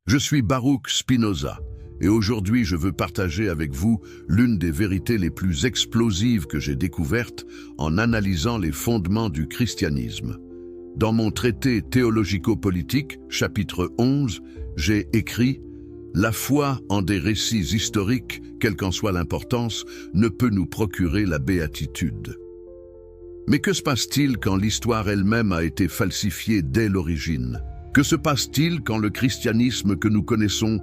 Je suis Baruch Spinoza et aujourd'hui je veux partager avec vous l'une des vérités les plus explosives que j'ai découvertes en analysant les fondements du christianisme. Dans mon traité théologico-politique, chapitre 11, j'ai écrit « La foi en des récits historiques, quelle qu'en soit l'importance, ne peut nous procurer la béatitude. » Mais que se passe-t-il quand l'histoire elle-même a été falsifiée dès l'origine? Que se passe-t-il quand le christianisme que nous connaissons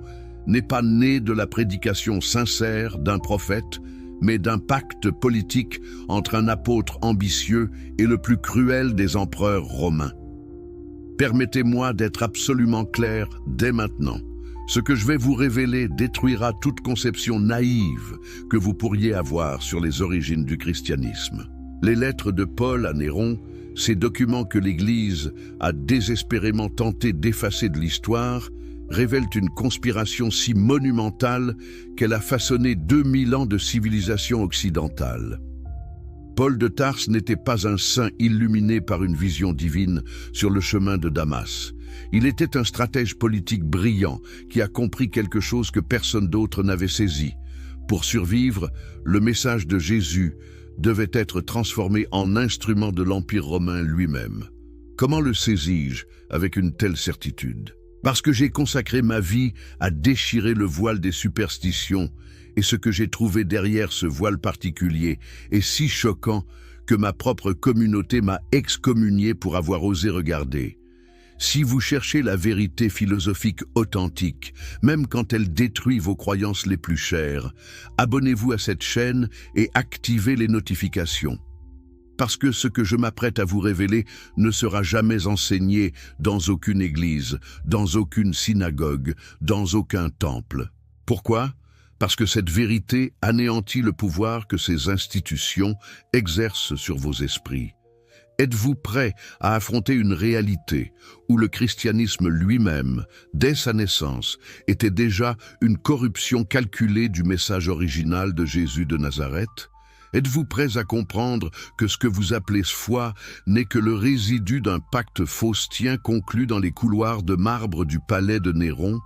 n'est pas né de la prédication sincère d'un prophète, mais d'un pacte politique entre un apôtre ambitieux et le plus cruel des empereurs romains? Permettez-moi d'être absolument clair dès maintenant. Ce que je vais vous révéler détruira toute conception naïve que vous pourriez avoir sur les origines du christianisme. Les lettres de Paul à Néron, ces documents que l'Église a désespérément tenté d'effacer de l'histoire, révèlent une conspiration si monumentale qu'elle a façonné 2000 ans de civilisation occidentale. Paul de Tarse n'était pas un saint illuminé par une vision divine sur le chemin de Damas. Il était un stratège politique brillant qui a compris quelque chose que personne d'autre n'avait saisi. Pour survivre, le message de Jésus devait être transformé en instrument de l'Empire romain lui-même. Comment le saisis-je avec une telle certitude? Parce que j'ai consacré ma vie à déchirer le voile des superstitions, et ce que j'ai trouvé derrière ce voile particulier est si choquant que ma propre communauté m'a excommunié pour avoir osé regarder. Si vous cherchez la vérité philosophique authentique, même quand elle détruit vos croyances les plus chères, abonnez-vous à cette chaîne et activez les notifications. Parce que ce que je m'apprête à vous révéler ne sera jamais enseigné dans aucune église, dans aucune synagogue, dans aucun temple. Pourquoi? Parce que cette vérité anéantit le pouvoir que ces institutions exercent sur vos esprits. Êtes-vous prêt à affronter une réalité où le christianisme lui-même, dès sa naissance, était déjà une corruption calculée du message original de Jésus de Nazareth? Êtes-vous prêts à comprendre que ce que vous appelez foi n'est que le résidu d'un pacte faustien conclu dans les couloirs de marbre du palais de Néron?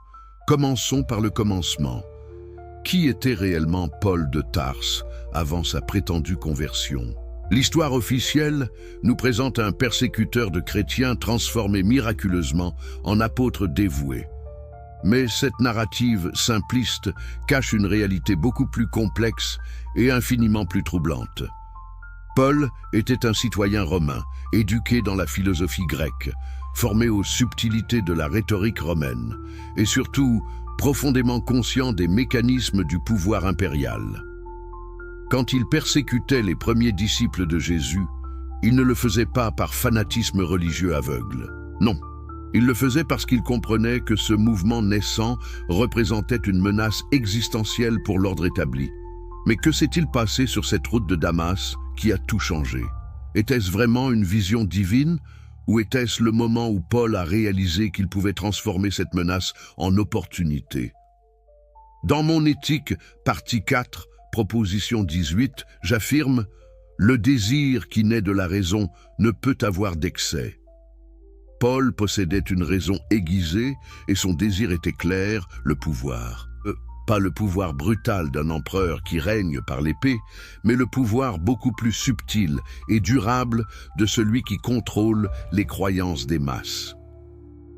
Commençons par le commencement. Qui était réellement Paul de Tarse avant sa prétendue conversion? L'histoire officielle nous présente un persécuteur de chrétiens transformé miraculeusement en apôtre dévoué. Mais cette narrative simpliste cache une réalité beaucoup plus complexe et infiniment plus troublante. Paul était un citoyen romain, éduqué dans la philosophie grecque, formé aux subtilités de la rhétorique romaine, et surtout profondément conscient des mécanismes du pouvoir impérial. Quand il persécutait les premiers disciples de Jésus, il ne le faisait pas par fanatisme religieux aveugle. Non, il le faisait parce qu'il comprenait que ce mouvement naissant représentait une menace existentielle pour l'ordre établi. Mais que s'est-il passé sur cette route de Damas qui a tout changé? Était-ce vraiment une vision divine ou était-ce le moment où Paul a réalisé qu'il pouvait transformer cette menace en opportunité? Dans mon éthique, partie 4, proposition 18, j'affirme « Le désir qui naît de la raison ne peut avoir d'excès ». Paul possédait une raison aiguisée et son désir était clair, le pouvoir. Pas le pouvoir brutal d'un empereur qui règne par l'épée, mais le pouvoir beaucoup plus subtil et durable de celui qui contrôle les croyances des masses.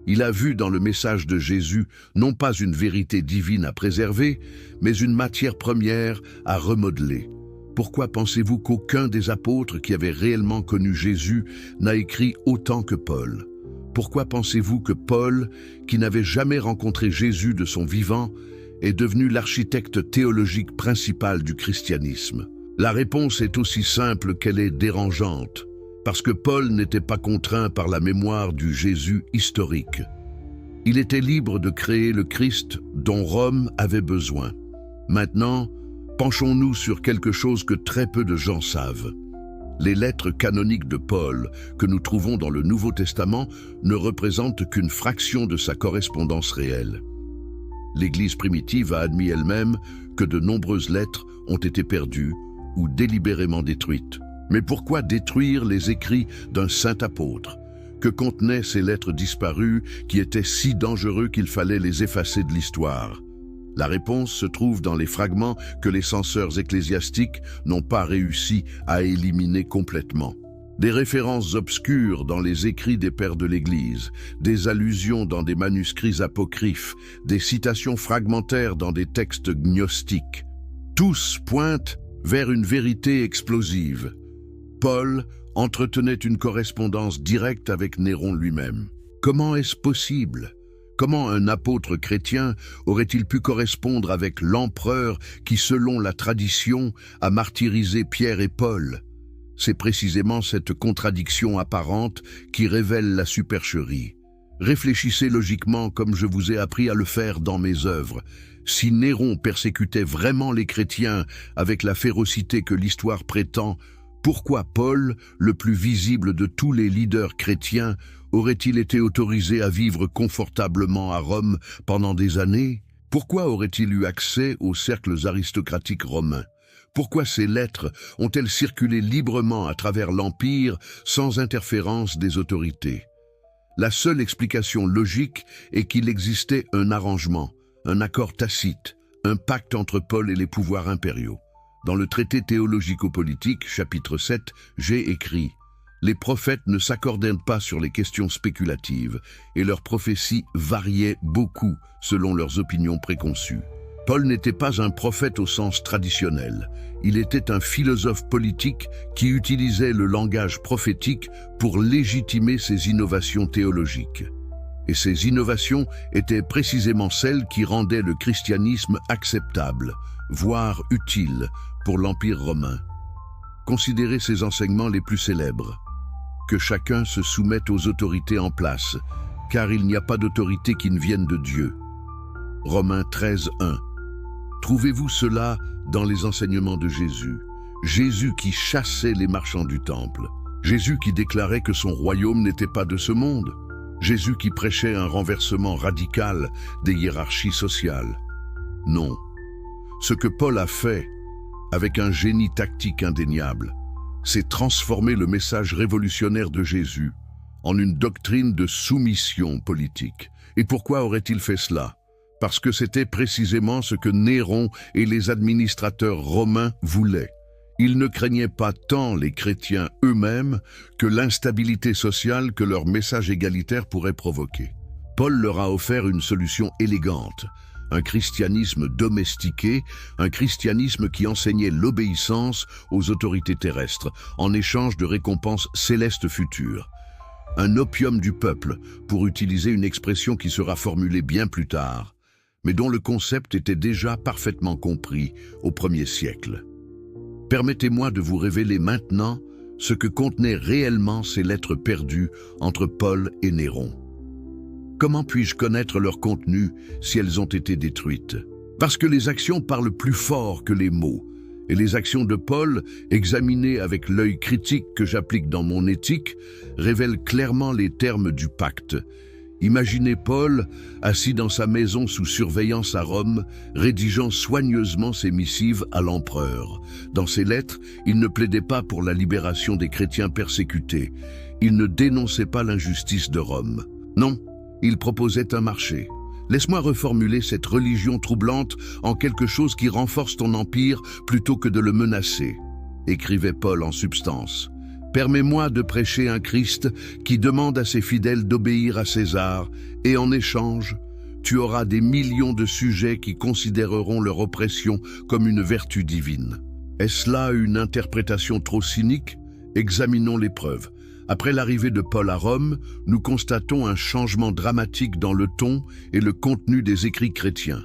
Il a vu dans le message de Jésus non pas une vérité divine à préserver, mais une matière première à remodeler. Pourquoi pensez-vous qu'aucun des apôtres qui avaient réellement connu Jésus n'a écrit autant que Paul? Pourquoi pensez-vous que Paul, qui n'avait jamais rencontré Jésus de son vivant, est devenu l'architecte théologique principal du christianisme? La réponse est aussi simple qu'elle est dérangeante. Parce que Paul n'était pas contraint par la mémoire du Jésus historique. Il était libre de créer le Christ dont Rome avait besoin. Maintenant, penchons-nous sur quelque chose que très peu de gens savent. Les lettres canoniques de Paul que nous trouvons dans le Nouveau Testament ne représentent qu'une fraction de sa correspondance réelle. L'Église primitive a admis elle-même que de nombreuses lettres ont été perdues ou délibérément détruites. Mais pourquoi détruire les écrits d'un saint apôtre? Que contenaient ces lettres disparues qui étaient si dangereux qu'il fallait les effacer de l'histoire? La réponse se trouve dans les fragments que les censeurs ecclésiastiques n'ont pas réussi à éliminer complètement. Des références obscures dans les écrits des pères de l'Église, des allusions dans des manuscrits apocryphes, des citations fragmentaires dans des textes gnostiques. Tous pointent vers une vérité explosive. Paul entretenait une correspondance directe avec Néron lui-même. Comment est-ce possible? Comment un apôtre chrétien aurait-il pu correspondre avec l'empereur qui, selon la tradition, a martyrisé Pierre et Paul? C'est précisément cette contradiction apparente qui révèle la supercherie. Réfléchissez logiquement comme je vous ai appris à le faire dans mes œuvres. Si Néron persécutait vraiment les chrétiens avec la férocité que l'histoire prétend, pourquoi Paul, le plus visible de tous les leaders chrétiens, aurait-il été autorisé à vivre confortablement à Rome pendant des années? Pourquoi aurait-il eu accès aux cercles aristocratiques romains? Pourquoi ces lettres ont-elles circulé librement à travers l'Empire sans interférence des autorités? La seule explication logique est qu'il existait un arrangement, un accord tacite, un pacte entre Paul et les pouvoirs impériaux. Dans le traité théologico-politique, chapitre 7, j'ai écrit « Les prophètes ne s'accordaient pas sur les questions spéculatives et leurs prophéties variaient beaucoup selon leurs opinions préconçues. » Paul n'était pas un prophète au sens traditionnel. Il était un philosophe politique qui utilisait le langage prophétique pour légitimer ses innovations théologiques. Et ces innovations étaient précisément celles qui rendaient le christianisme acceptable, voire utile, pour l'Empire romain. Considérez ces enseignements les plus célèbres. Que chacun se soumette aux autorités en place, car il n'y a pas d'autorité qui ne vienne de Dieu. Romains 13, 1. Trouvez-vous cela dans les enseignements de Jésus? Jésus qui chassait les marchands du temple. Jésus qui déclarait que son royaume n'était pas de ce monde. Jésus qui prêchait un renversement radical des hiérarchies sociales. Non. Ce que Paul a fait, avec un génie tactique indéniable, c'est transformer le message révolutionnaire de Jésus en une doctrine de soumission politique. Et pourquoi aurait-il fait cela? Parce que c'était précisément ce que Néron et les administrateurs romains voulaient. Ils ne craignaient pas tant les chrétiens eux-mêmes que l'instabilité sociale que leur message égalitaire pourrait provoquer. Paul leur a offert une solution élégante, un christianisme domestiqué, un christianisme qui enseignait l'obéissance aux autorités terrestres en échange de récompenses célestes futures. Un opium du peuple, pour utiliser une expression qui sera formulée bien plus tard, mais dont le concept était déjà parfaitement compris au 1er siècle. Permettez-moi de vous révéler maintenant ce que contenaient réellement ces lettres perdues entre Paul et Néron. Comment puis-je connaître leur contenu si elles ont été détruites? Parce que les actions parlent plus fort que les mots, et les actions de Paul, examinées avec l'œil critique que j'applique dans mon éthique, révèlent clairement les termes du pacte. Imaginez Paul, assis dans sa maison sous surveillance à Rome, rédigeant soigneusement ses missives à l'empereur. Dans ses lettres, il ne plaidait pas pour la libération des chrétiens persécutés. Il ne dénonçait pas l'injustice de Rome. Non, il proposait un marché. Laisse-moi reformuler cette religion troublante en quelque chose qui renforce ton empire plutôt que de le menacer, écrivait Paul en substance. Permets-moi de prêcher un Christ qui demande à ses fidèles d'obéir à César, et en échange, tu auras des millions de sujets qui considéreront leur oppression comme une vertu divine. Est-ce là une interprétation trop cynique? Examinons les preuves. Après l'arrivée de Paul à Rome, nous constatons un changement dramatique dans le ton et le contenu des écrits chrétiens.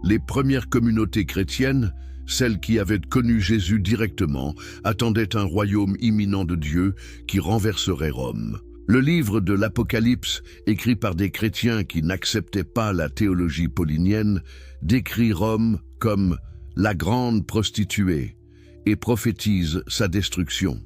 Les premières communautés chrétiennes, celles qui avaient connu Jésus directement, attendaient un royaume imminent de Dieu qui renverserait Rome. Le livre de l'Apocalypse, écrit par des chrétiens qui n'acceptaient pas la théologie paulinienne, décrit Rome comme la grande prostituée et prophétise sa destruction.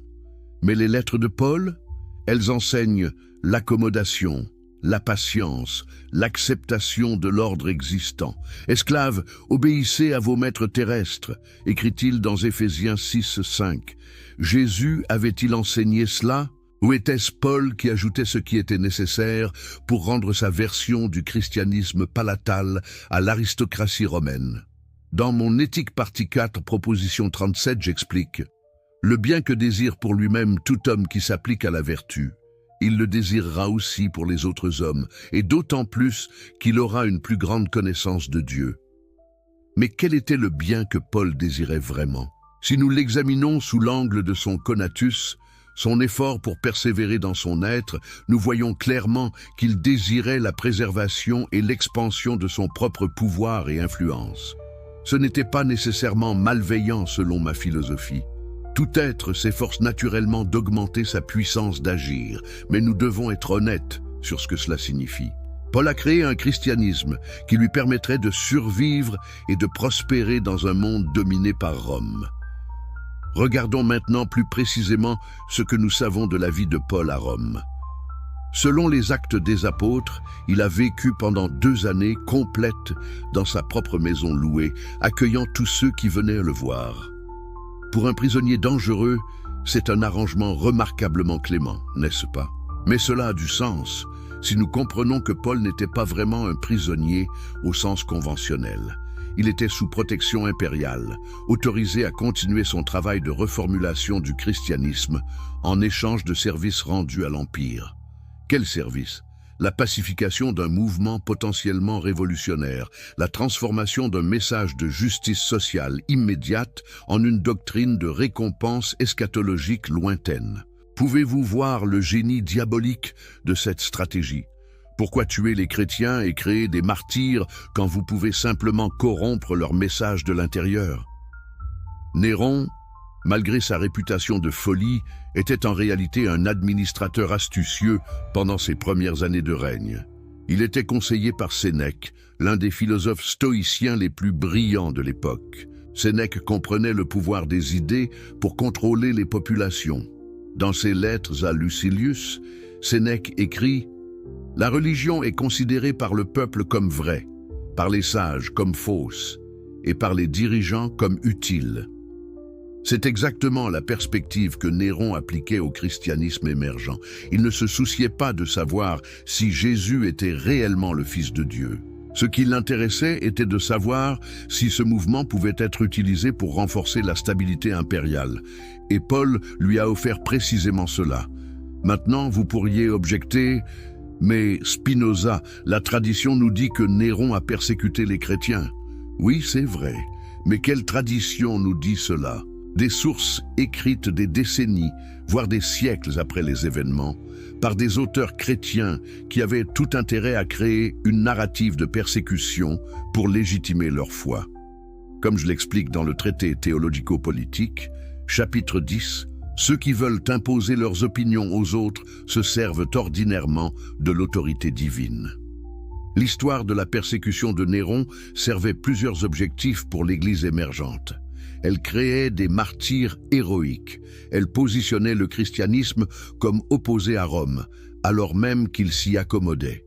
Mais les lettres de Paul, elles enseignent l'accommodation, la patience, l'acceptation de l'ordre existant. Esclaves, obéissez à vos maîtres terrestres, écrit-il dans Éphésiens 6, 5. Jésus avait-il enseigné cela? Ou était-ce Paul qui ajoutait ce qui était nécessaire pour rendre sa version du christianisme palatale à l'aristocratie romaine? Dans mon Éthique partie 4, proposition 37, j'explique: le bien que désire pour lui-même tout homme qui s'applique à la vertu, il le désirera aussi pour les autres hommes, et d'autant plus qu'il aura une plus grande connaissance de Dieu. Mais quel était le bien que Paul désirait vraiment? Si nous l'examinons sous l'angle de son conatus, son effort pour persévérer dans son être, nous voyons clairement qu'il désirait la préservation et l'expansion de son propre pouvoir et influence. Ce n'était pas nécessairement malveillant selon ma philosophie. Tout être s'efforce naturellement d'augmenter sa puissance d'agir, mais nous devons être honnêtes sur ce que cela signifie. Paul a créé un christianisme qui lui permettrait de survivre et de prospérer dans un monde dominé par Rome. Regardons maintenant plus précisément ce que nous savons de la vie de Paul à Rome. Selon les Actes des Apôtres, il a vécu pendant 2 années complètes dans sa propre maison louée, accueillant tous ceux qui venaient le voir. Pour un prisonnier dangereux, c'est un arrangement remarquablement clément, n'est-ce pas? Mais cela a du sens si nous comprenons que Paul n'était pas vraiment un prisonnier au sens conventionnel. Il était sous protection impériale, autorisé à continuer son travail de reformulation du christianisme en échange de services rendus à l'Empire. Quel service? La pacification d'un mouvement potentiellement révolutionnaire, la transformation d'un message de justice sociale immédiate en une doctrine de récompense eschatologique lointaine. Pouvez-vous voir le génie diabolique de cette stratégie? Pourquoi tuer les chrétiens et créer des martyrs quand vous pouvez simplement corrompre leur message de l'intérieur? Néron, malgré sa réputation de folie, était en réalité un administrateur astucieux pendant ses premières années de règne. Il était conseillé par Sénèque, l'un des philosophes stoïciens les plus brillants de l'époque. Sénèque comprenait le pouvoir des idées pour contrôler les populations. Dans ses lettres à Lucilius, Sénèque écrit: « La religion est considérée par le peuple comme vraie, par les sages comme fausse, et par les dirigeants comme utile. » C'est exactement la perspective que Néron appliquait au christianisme émergent. Il ne se souciait pas de savoir si Jésus était réellement le Fils de Dieu. Ce qui l'intéressait était de savoir si ce mouvement pouvait être utilisé pour renforcer la stabilité impériale. Et Paul lui a offert précisément cela. Maintenant, vous pourriez objecter: « Mais Spinoza, la tradition nous dit que Néron a persécuté les chrétiens. » Oui, c'est vrai. Mais quelle tradition nous dit cela? Des sources écrites des décennies, voire des siècles après les événements, par des auteurs chrétiens qui avaient tout intérêt à créer une narrative de persécution pour légitimer leur foi. Comme je l'explique dans le traité théologico-politique, chapitre 10, ceux qui veulent imposer leurs opinions aux autres se servent ordinairement de l'autorité divine. L'histoire de la persécution de Néron servait plusieurs objectifs pour l'Église émergente. Elle créait des martyrs héroïques. Elle positionnait le christianisme comme opposé à Rome, alors même qu'il s'y accommodait.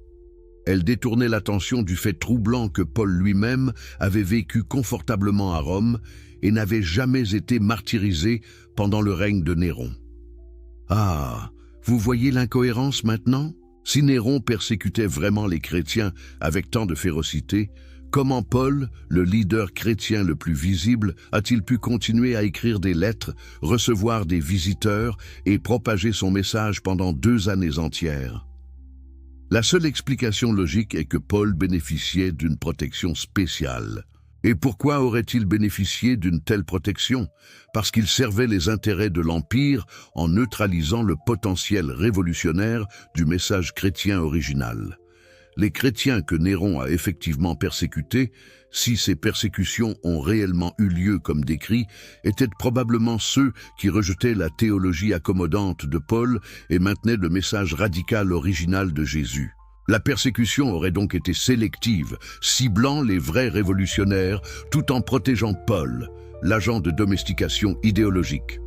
Elle détournait l'attention du fait troublant que Paul lui-même avait vécu confortablement à Rome et n'avait jamais été martyrisé pendant le règne de Néron. Ah, vous voyez l'incohérence maintenant? Si Néron persécutait vraiment les chrétiens avec tant de férocité, comment Paul, le leader chrétien le plus visible, a-t-il pu continuer à écrire des lettres, recevoir des visiteurs et propager son message pendant 2 années entières? La seule explication logique est que Paul bénéficiait d'une protection spéciale. Et pourquoi aurait-il bénéficié d'une telle protection? Parce qu'il servait les intérêts de l'Empire en neutralisant le potentiel révolutionnaire du message chrétien original. Les chrétiens que Néron a effectivement persécutés, si ces persécutions ont réellement eu lieu comme décrit, étaient probablement ceux qui rejetaient la théologie accommodante de Paul et maintenaient le message radical original de Jésus. La persécution aurait donc été sélective, ciblant les vrais révolutionnaires tout en protégeant Paul, l'agent de domestication idéologique.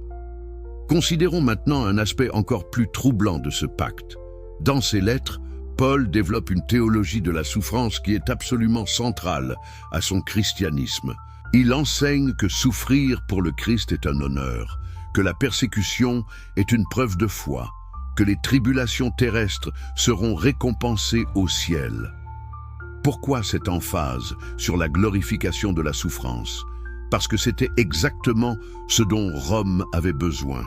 Considérons maintenant un aspect encore plus troublant de ce pacte. Dans ses lettres, Paul développe une théologie de la souffrance qui est absolument centrale à son christianisme. Il enseigne que souffrir pour le Christ est un honneur, que la persécution est une preuve de foi, que les tribulations terrestres seront récompensées au ciel. Pourquoi cette emphase sur la glorification de la souffrance? Parce que c'était exactement ce dont Rome avait besoin.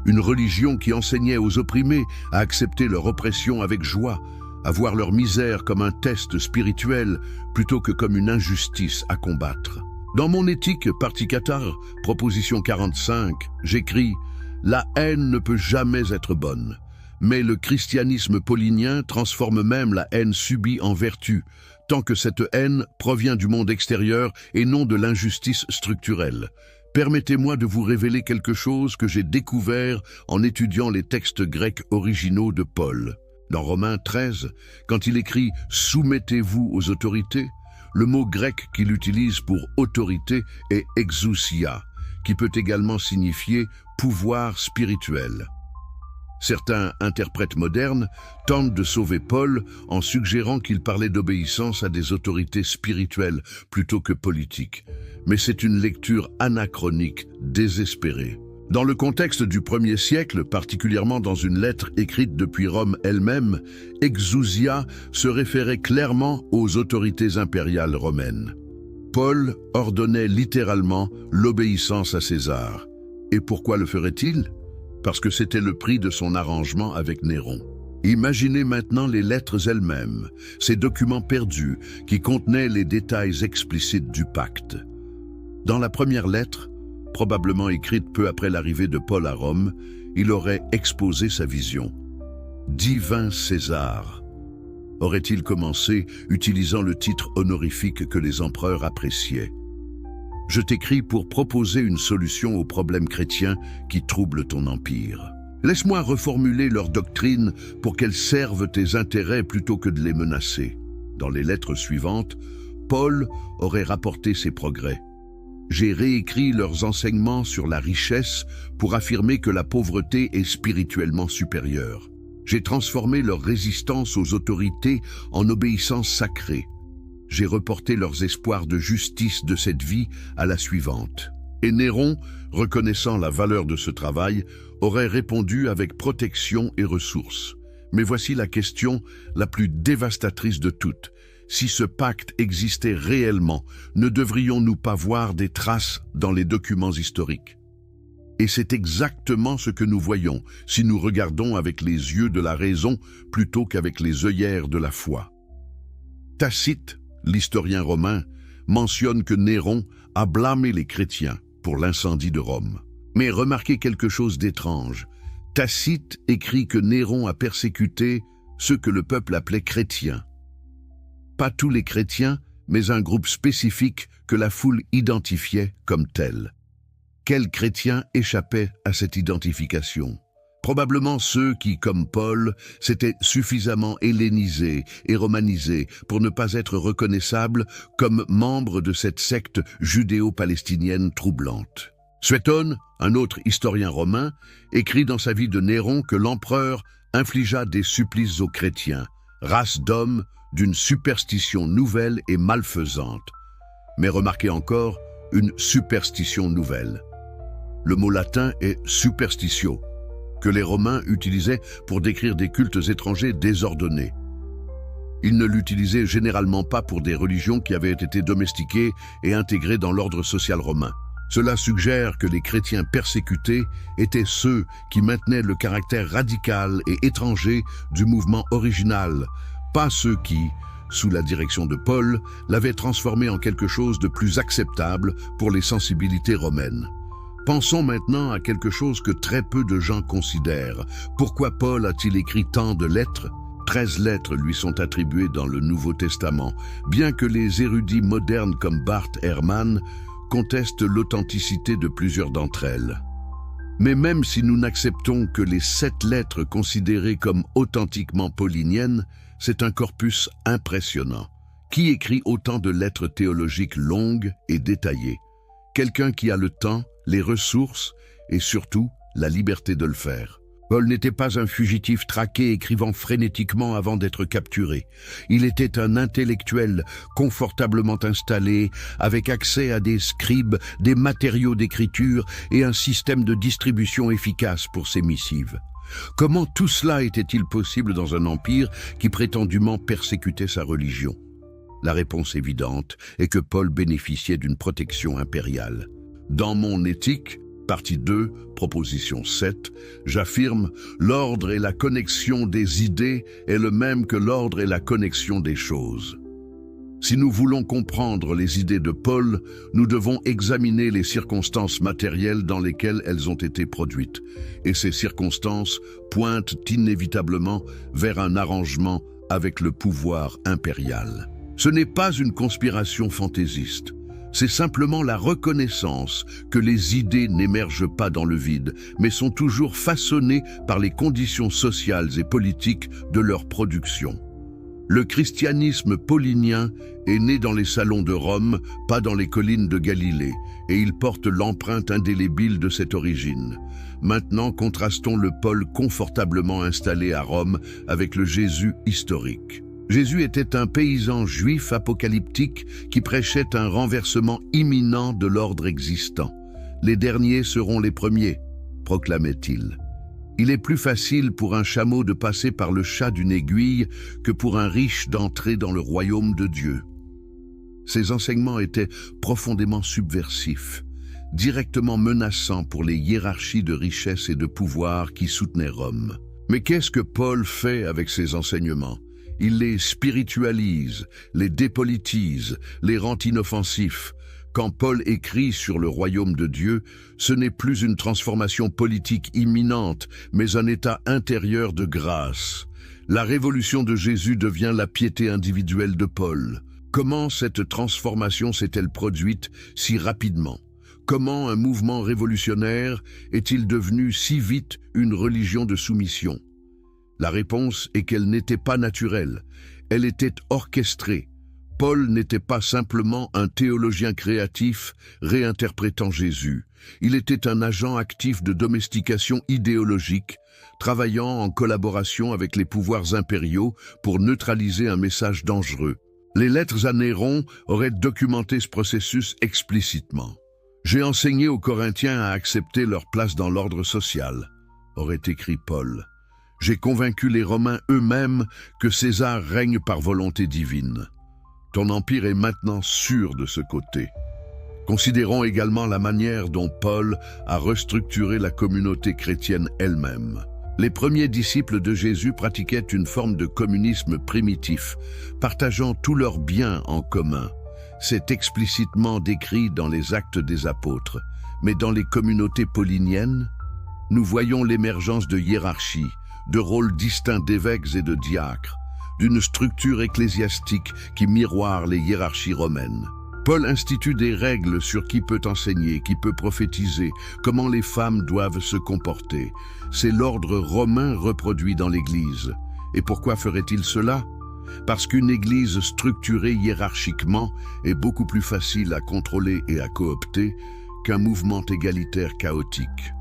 Une religion qui enseignait aux opprimés à accepter leur oppression avec joie, à voir leur misère comme un test spirituel plutôt que comme une injustice à combattre. Dans mon éthique Parti Qatar, proposition 45, j'écris « La haine ne peut jamais être bonne ». Mais le christianisme paulinien transforme même la haine subie en vertu, tant que cette haine provient du monde extérieur et non de l'injustice structurelle. Permettez-moi de vous révéler quelque chose que j'ai découvert en étudiant les textes grecs originaux de Paul. Dans Romains 13, quand il écrit « Soumettez-vous aux autorités », le mot grec qu'il utilise pour autorité est exousia, qui peut également signifier pouvoir spirituel. Certains interprètes modernes tentent de sauver Paul en suggérant qu'il parlait d'obéissance à des autorités spirituelles plutôt que politiques. Mais c'est une lecture anachronique, désespérée. Dans le contexte du 1er siècle, particulièrement dans une lettre écrite depuis Rome elle-même, exousia se référait clairement aux autorités impériales romaines. Paul ordonnait littéralement l'obéissance à César. Et pourquoi le ferait-il ? Parce que c'était le prix de son arrangement avec Néron. Imaginez maintenant les lettres elles-mêmes, ces documents perdus qui contenaient les détails explicites du pacte. Dans la première lettre, probablement écrite peu après l'arrivée de Paul à Rome, il aurait exposé sa vision. « Divin César » aurait-il commencé utilisant le titre honorifique que les empereurs appréciaient. Je t'écris pour proposer une solution aux problèmes chrétiens qui troublent ton empire. Laisse-moi reformuler leur doctrine pour qu'elles servent tes intérêts plutôt que de les menacer. Dans les lettres suivantes, Paul aurait rapporté ses progrès. J'ai réécrit leurs enseignements sur la richesse pour affirmer que la pauvreté est spirituellement supérieure. J'ai transformé leur résistance aux autorités en obéissance sacrée. J'ai reporté leurs espoirs de justice de cette vie à la suivante. Et Néron, reconnaissant la valeur de ce travail, aurait répondu avec protection et ressources. Mais voici la question la plus dévastatrice de toutes. Si ce pacte existait réellement, ne devrions-nous pas voir des traces dans les documents historiques? Et c'est exactement ce que nous voyons si nous regardons avec les yeux de la raison plutôt qu'avec les œillères de la foi. Tacite, l'historien romain, mentionne que Néron a blâmé les chrétiens pour l'incendie de Rome. Mais remarquez quelque chose d'étrange. Tacite écrit que Néron a persécuté ceux que le peuple appelait chrétiens. Pas tous les chrétiens, mais un groupe spécifique que la foule identifiait comme tel. Quels chrétiens échappaient à cette identification? Probablement ceux qui, comme Paul, s'étaient suffisamment hellénisés et romanisés pour ne pas être reconnaissables comme membres de cette secte judéo-palestinienne troublante. Suétone, un autre historien romain, écrit dans sa vie de Néron que l'empereur infligea des supplices aux chrétiens, race d'hommes d'une superstition nouvelle et malfaisante. Mais remarquez encore, une superstition nouvelle. Le mot latin est superstitio, que les Romains utilisaient pour décrire des cultes étrangers désordonnés. Ils ne l'utilisaient généralement pas pour des religions qui avaient été domestiquées et intégrées dans l'ordre social romain. Cela suggère que les chrétiens persécutés étaient ceux qui maintenaient le caractère radical et étranger du mouvement original, pas ceux qui, sous la direction de Paul, l'avaient transformé en quelque chose de plus acceptable pour les sensibilités romaines. Pensons maintenant à quelque chose que très peu de gens considèrent. Pourquoi Paul a-t-il écrit tant de lettres? 13 lettres lui sont attribuées dans le Nouveau Testament, bien que les érudits modernes comme Bart Ehrman contestent l'authenticité de plusieurs d'entre elles. Mais même si nous n'acceptons que les 7 lettres considérées comme authentiquement pauliniennes, c'est un corpus impressionnant. Qui écrit autant de lettres théologiques longues et détaillées? Quelqu'un qui a le temps, les ressources et surtout la liberté de le faire. Paul n'était pas un fugitif traqué écrivant frénétiquement avant d'être capturé. Il était un intellectuel confortablement installé, avec accès à des scribes, des matériaux d'écriture et un système de distribution efficace pour ses missives. Comment tout cela était-il possible dans un empire qui prétendument persécutait sa religion? La réponse évidente est que Paul bénéficiait d'une protection impériale. Dans mon éthique, partie 2, proposition 7, j'affirme « L'ordre et la connexion des idées est le même que l'ordre et la connexion des choses ». Si nous voulons comprendre les idées de Paul, nous devons examiner les circonstances matérielles dans lesquelles elles ont été produites. Et ces circonstances pointent inévitablement vers un arrangement avec le pouvoir impérial. Ce n'est pas une conspiration fantaisiste. C'est simplement la reconnaissance que les idées n'émergent pas dans le vide, mais sont toujours façonnées par les conditions sociales et politiques de leur production. Le christianisme paulinien est né dans les salons de Rome, pas dans les collines de Galilée, et il porte l'empreinte indélébile de cette origine. Maintenant, contrastons le Paul confortablement installé à Rome avec le Jésus historique. Jésus était un paysan juif apocalyptique qui prêchait un renversement imminent de l'ordre existant. Les derniers seront les premiers, proclamait-il. Il est plus facile pour un chameau de passer par le chat d'une aiguille que pour un riche d'entrer dans le royaume de Dieu. Ces enseignements étaient profondément subversifs, directement menaçants pour les hiérarchies de richesse et de pouvoir qui soutenaient Rome. Mais qu'est-ce que Paul fait avec ces enseignements? Il les spiritualise, les dépolitise, les rend inoffensifs. Quand Paul écrit sur le royaume de Dieu, ce n'est plus une transformation politique imminente, mais un état intérieur de grâce. La révolution de Jésus devient la piété individuelle de Paul. Comment cette transformation s'est-elle produite si rapidement? Comment un mouvement révolutionnaire est-il devenu si vite une religion de soumission? La réponse est qu'elle n'était pas naturelle, elle était orchestrée. Paul n'était pas simplement un théologien créatif réinterprétant Jésus. Il était un agent actif de domestication idéologique, travaillant en collaboration avec les pouvoirs impériaux pour neutraliser un message dangereux. Les lettres à Néron auraient documenté ce processus explicitement. « J'ai enseigné aux Corinthiens à accepter leur place dans l'ordre social », aurait écrit Paul. « J'ai convaincu les Romains eux-mêmes que César règne par volonté divine. » Ton empire est maintenant sûr de ce côté. Considérons également la manière dont Paul a restructuré la communauté chrétienne elle-même. Les premiers disciples de Jésus pratiquaient une forme de communisme primitif, partageant tous leurs biens en commun. C'est explicitement décrit dans les Actes des Apôtres. Mais dans les communautés pauliniennes, nous voyons l'émergence de hiérarchies, de rôles distincts d'évêques et de diacres, d'une structure ecclésiastique qui miroire les hiérarchies romaines. Paul institue des règles sur qui peut enseigner, qui peut prophétiser, comment les femmes doivent se comporter. C'est l'ordre romain reproduit dans l'Église. Et pourquoi ferait-il cela? Parce qu'une Église structurée hiérarchiquement est beaucoup plus facile à contrôler et à coopter qu'un mouvement égalitaire chaotique.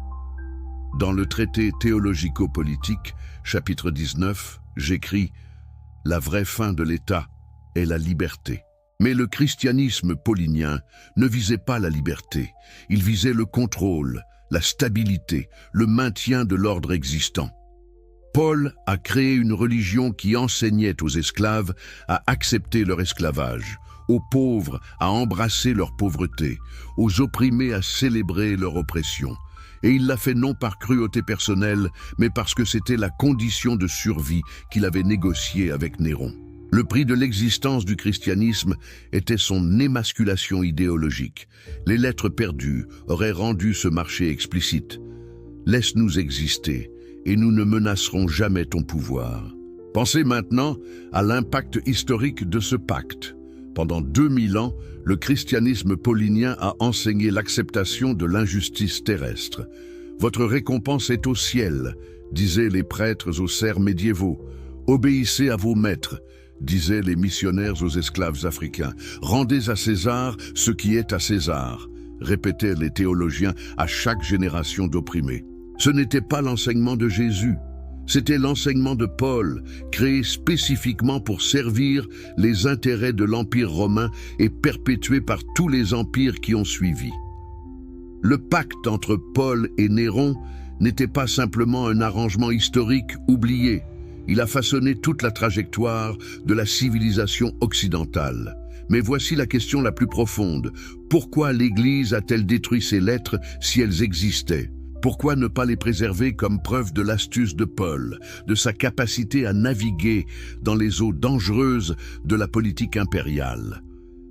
Dans le traité théologico-politique, chapitre 19, j'écris « La vraie fin de l'État est la liberté ». Mais le christianisme paulinien ne visait pas la liberté, il visait le contrôle, la stabilité, le maintien de l'ordre existant. Paul a créé une religion qui enseignait aux esclaves à accepter leur esclavage, aux pauvres à embrasser leur pauvreté, aux opprimés à célébrer leur oppression. Et il l'a fait non par cruauté personnelle, mais parce que c'était la condition de survie qu'il avait négociée avec Néron. Le prix de l'existence du christianisme était son émasculation idéologique. Les lettres perdues auraient rendu ce marché explicite. Laisse-nous exister, et nous ne menacerons jamais ton pouvoir. Pensez maintenant à l'impact historique de ce pacte. Pendant 2000 ans, le christianisme paulinien a enseigné l'acceptation de l'injustice terrestre. Votre récompense est au ciel, disaient les prêtres aux serfs médiévaux. Obéissez à vos maîtres, disaient les missionnaires aux esclaves africains. Rendez à César ce qui est à César, répétaient les théologiens à chaque génération d'opprimés. Ce n'était pas l'enseignement de Jésus, c'était l'enseignement de Paul, créé spécifiquement pour servir les intérêts de l'Empire romain et perpétué par tous les empires qui ont suivi. Le pacte entre Paul et Néron n'était pas simplement un arrangement historique oublié. Il a façonné toute la trajectoire de la civilisation occidentale. Mais voici la question la plus profonde. Pourquoi l'Église a-t-elle détruit ces lettres si elles existaient? Pourquoi ne pas les préserver comme preuve de l'astuce de Paul, de sa capacité à naviguer dans les eaux dangereuses de la politique impériale?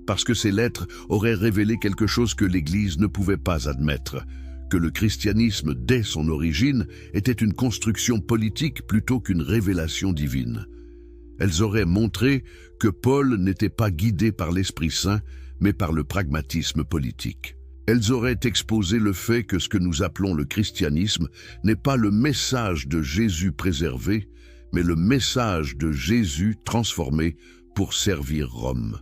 Parce que ces lettres auraient révélé quelque chose que l'Église ne pouvait pas admettre, que le christianisme, dès son origine, était une construction politique plutôt qu'une révélation divine. Elles auraient montré que Paul n'était pas guidé par l'Esprit Saint, mais par le pragmatisme politique. Elles auraient exposé le fait que ce que nous appelons le christianisme n'est pas le message de Jésus préservé, mais le message de Jésus transformé pour servir Rome.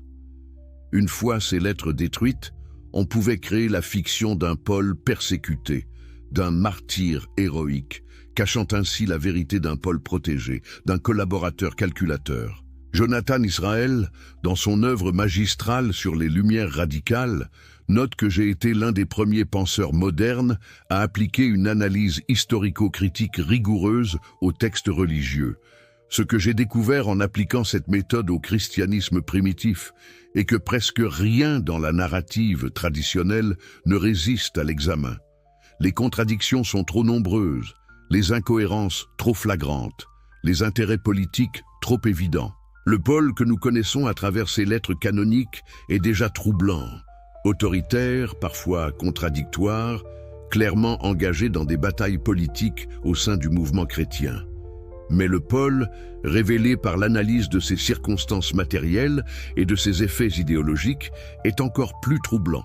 Une fois ces lettres détruites, on pouvait créer la fiction d'un Paul persécuté, d'un martyr héroïque, cachant ainsi la vérité d'un Paul protégé, d'un collaborateur calculateur. Jonathan Israel, dans son œuvre magistrale sur les Lumières radicales, note que j'ai été l'un des premiers penseurs modernes à appliquer une analyse historico-critique rigoureuse aux textes religieux. Ce que j'ai découvert en appliquant cette méthode au christianisme primitif est que presque rien dans la narrative traditionnelle ne résiste à l'examen. Les contradictions sont trop nombreuses, les incohérences trop flagrantes, les intérêts politiques trop évidents. Le Paul que nous connaissons à travers ces lettres canoniques est déjà troublant, autoritaire, parfois contradictoire, clairement engagé dans des batailles politiques au sein du mouvement chrétien. Mais le Paul, révélé par l'analyse de ses circonstances matérielles et de ses effets idéologiques, est encore plus troublant.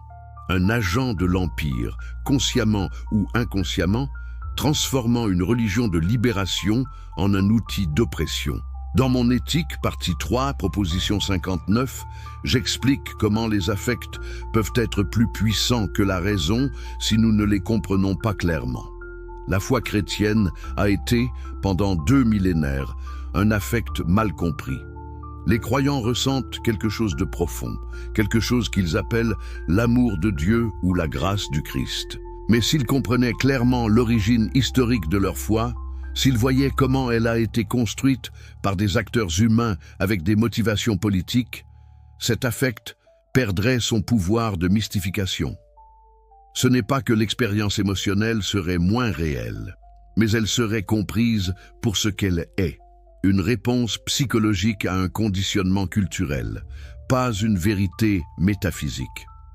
Un agent de l'Empire, consciemment ou inconsciemment, transformant une religion de libération en un outil d'oppression. Dans mon éthique, partie 3, proposition 59, j'explique comment les affects peuvent être plus puissants que la raison si nous ne les comprenons pas clairement. La foi chrétienne a été, pendant 2 millénaires, un affect mal compris. Les croyants ressentent quelque chose de profond, quelque chose qu'ils appellent l'amour de Dieu ou la grâce du Christ. Mais s'ils comprenaient clairement l'origine historique de leur foi, s'ils voyaient comment elle a été construite par des acteurs humains avec des motivations politiques, cet affect perdrait son pouvoir de mystification. Ce n'est pas que l'expérience émotionnelle serait moins réelle, mais elle serait comprise pour ce qu'elle est, une réponse psychologique à un conditionnement culturel, pas une vérité métaphysique.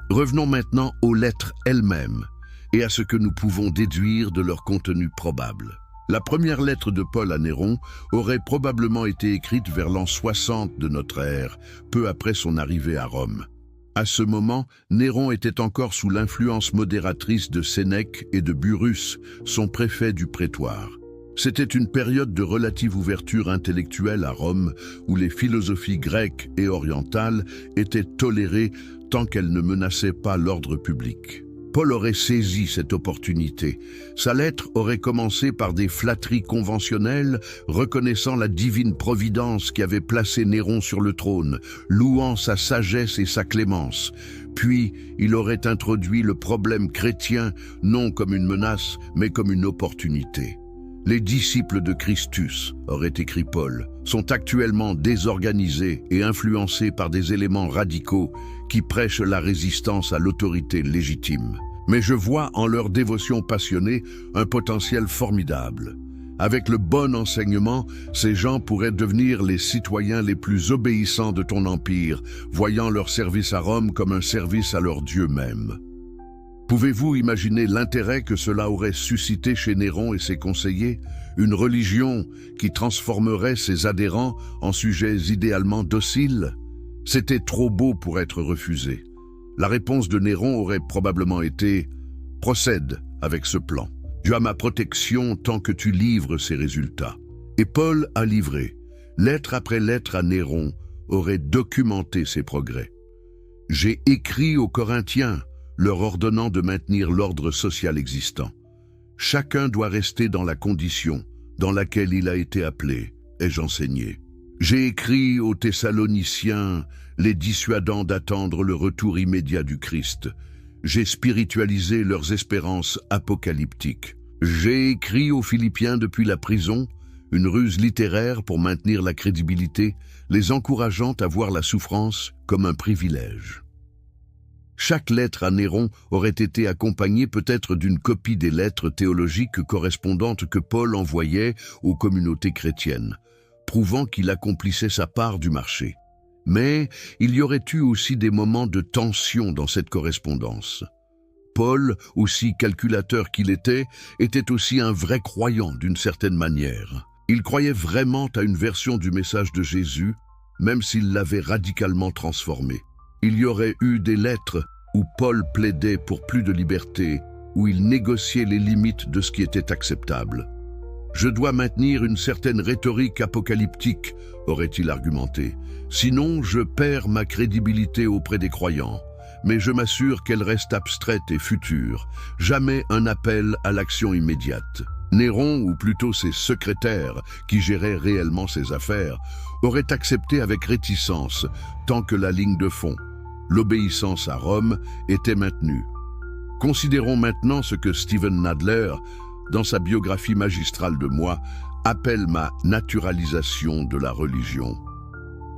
Revenons maintenant aux lettres elles-mêmes et à ce que nous pouvons déduire de leur contenu probable. La première lettre de Paul à Néron aurait probablement été écrite vers l'an 60 de notre ère, peu après son arrivée à Rome. À ce moment, Néron était encore sous l'influence modératrice de Sénèque et de Burrus, son préfet du prétoire. C'était une période de relative ouverture intellectuelle à Rome, où les philosophies grecques et orientales étaient tolérées tant qu'elles ne menaçaient pas l'ordre public. Paul aurait saisi cette opportunité. Sa lettre aurait commencé par des flatteries conventionnelles, reconnaissant la divine providence qui avait placé Néron sur le trône, louant sa sagesse et sa clémence. Puis, il aurait introduit le problème chrétien, non comme une menace, mais comme une opportunité. Les disciples de Christus, aurait écrit Paul, sont actuellement désorganisés et influencés par des éléments radicaux qui prêchent la résistance à l'autorité légitime. Mais je vois en leur dévotion passionnée un potentiel formidable. Avec le bon enseignement, ces gens pourraient devenir les citoyens les plus obéissants de ton empire, voyant leur service à Rome comme un service à leur Dieu même. Pouvez-vous imaginer l'intérêt que cela aurait suscité chez Néron et ses conseillers? Une religion qui transformerait ses adhérents en sujets idéalement dociles? C'était trop beau pour être refusé. La réponse de Néron aurait probablement été « Procède avec ce plan. Tu as ma protection tant que tu livres ces résultats. » Et Paul a livré. Lettre après lettre à Néron aurait documenté ses progrès. « J'ai écrit aux Corinthiens, leur ordonnant de maintenir l'ordre social existant. Chacun doit rester dans la condition dans laquelle il a été appelé, ai-je enseigné. J'ai écrit aux Thessaloniciens, les dissuadant d'attendre le retour immédiat du Christ. J'ai spiritualisé leurs espérances apocalyptiques. J'ai écrit aux Philippiens depuis la prison, une ruse littéraire pour maintenir la crédibilité, les encourageant à voir la souffrance comme un privilège. Chaque lettre à Néron aurait été accompagnée peut-être d'une copie des lettres théologiques correspondantes que Paul envoyait aux communautés chrétiennes, prouvant qu'il accomplissait sa part du marché. Mais il y aurait eu aussi des moments de tension dans cette correspondance. Paul, aussi calculateur qu'il était aussi un vrai croyant d'une certaine manière. Il croyait vraiment à une version du message de Jésus, même s'il l'avait radicalement transformé. Il y aurait eu des lettres où Paul plaidait pour plus de liberté, où il négociait les limites de ce qui était acceptable. Je dois maintenir une certaine rhétorique apocalyptique, aurait-il argumenté. Sinon, je perds ma crédibilité auprès des croyants. Mais je m'assure qu'elle reste abstraite et future, jamais un appel à l'action immédiate. Néron, ou plutôt ses secrétaires, qui géraient réellement ses affaires, auraient accepté avec réticence, tant que la ligne de fond, l'obéissance à Rome, était maintenue. Considérons maintenant ce que Steven Nadler, dans sa biographie magistrale de moi, appelle ma naturalisation de la religion.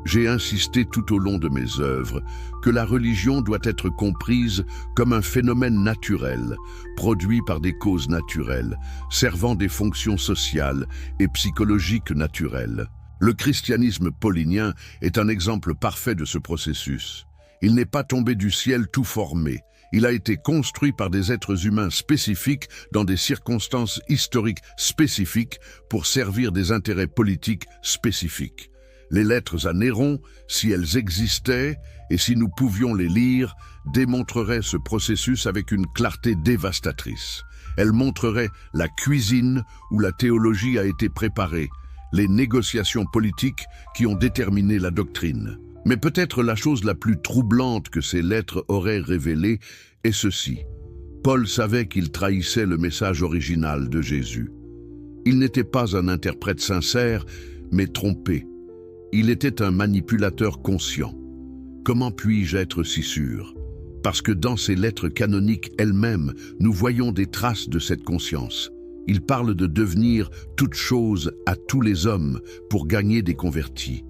J'ai insisté tout au long de mes œuvres que la religion doit être comprise comme un phénomène naturel, produit par des causes naturelles, servant des fonctions sociales et psychologiques naturelles. Le christianisme paulinien est un exemple parfait de ce processus. Il n'est pas tombé du ciel tout formé. Il a été construit par des êtres humains spécifiques dans des circonstances historiques spécifiques pour servir des intérêts politiques spécifiques. Les lettres à Néron, si elles existaient et si nous pouvions les lire, démontreraient ce processus avec une clarté dévastatrice. Elles montreraient la cuisine où la théologie a été préparée, les négociations politiques qui ont déterminé la doctrine. Mais peut-être la chose la plus troublante que ces lettres auraient révélée est ceci. Paul savait qu'il trahissait le message original de Jésus. Il n'était pas un interprète sincère, mais trompé. Il était un manipulateur conscient. Comment puis-je être si sûr? Parce que dans ces lettres canoniques elles-mêmes, nous voyons des traces de cette conscience. Il parle de devenir toute chose à tous les hommes pour gagner des convertis.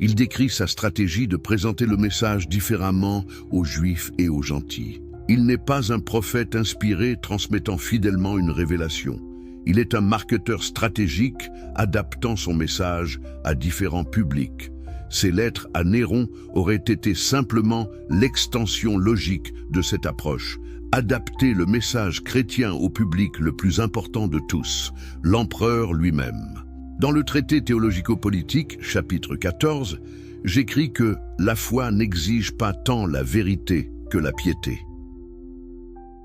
Il décrit sa stratégie de présenter le message différemment aux Juifs et aux gentils. Il n'est pas un prophète inspiré transmettant fidèlement une révélation. Il est un marketeur stratégique adaptant son message à différents publics. Ces lettres à Néron auraient été simplement l'extension logique de cette approche. Adapter le message chrétien au public le plus important de tous, l'empereur lui-même. Dans le traité théologico-politique, chapitre 14, j'écris que la foi n'exige pas tant la vérité que la piété.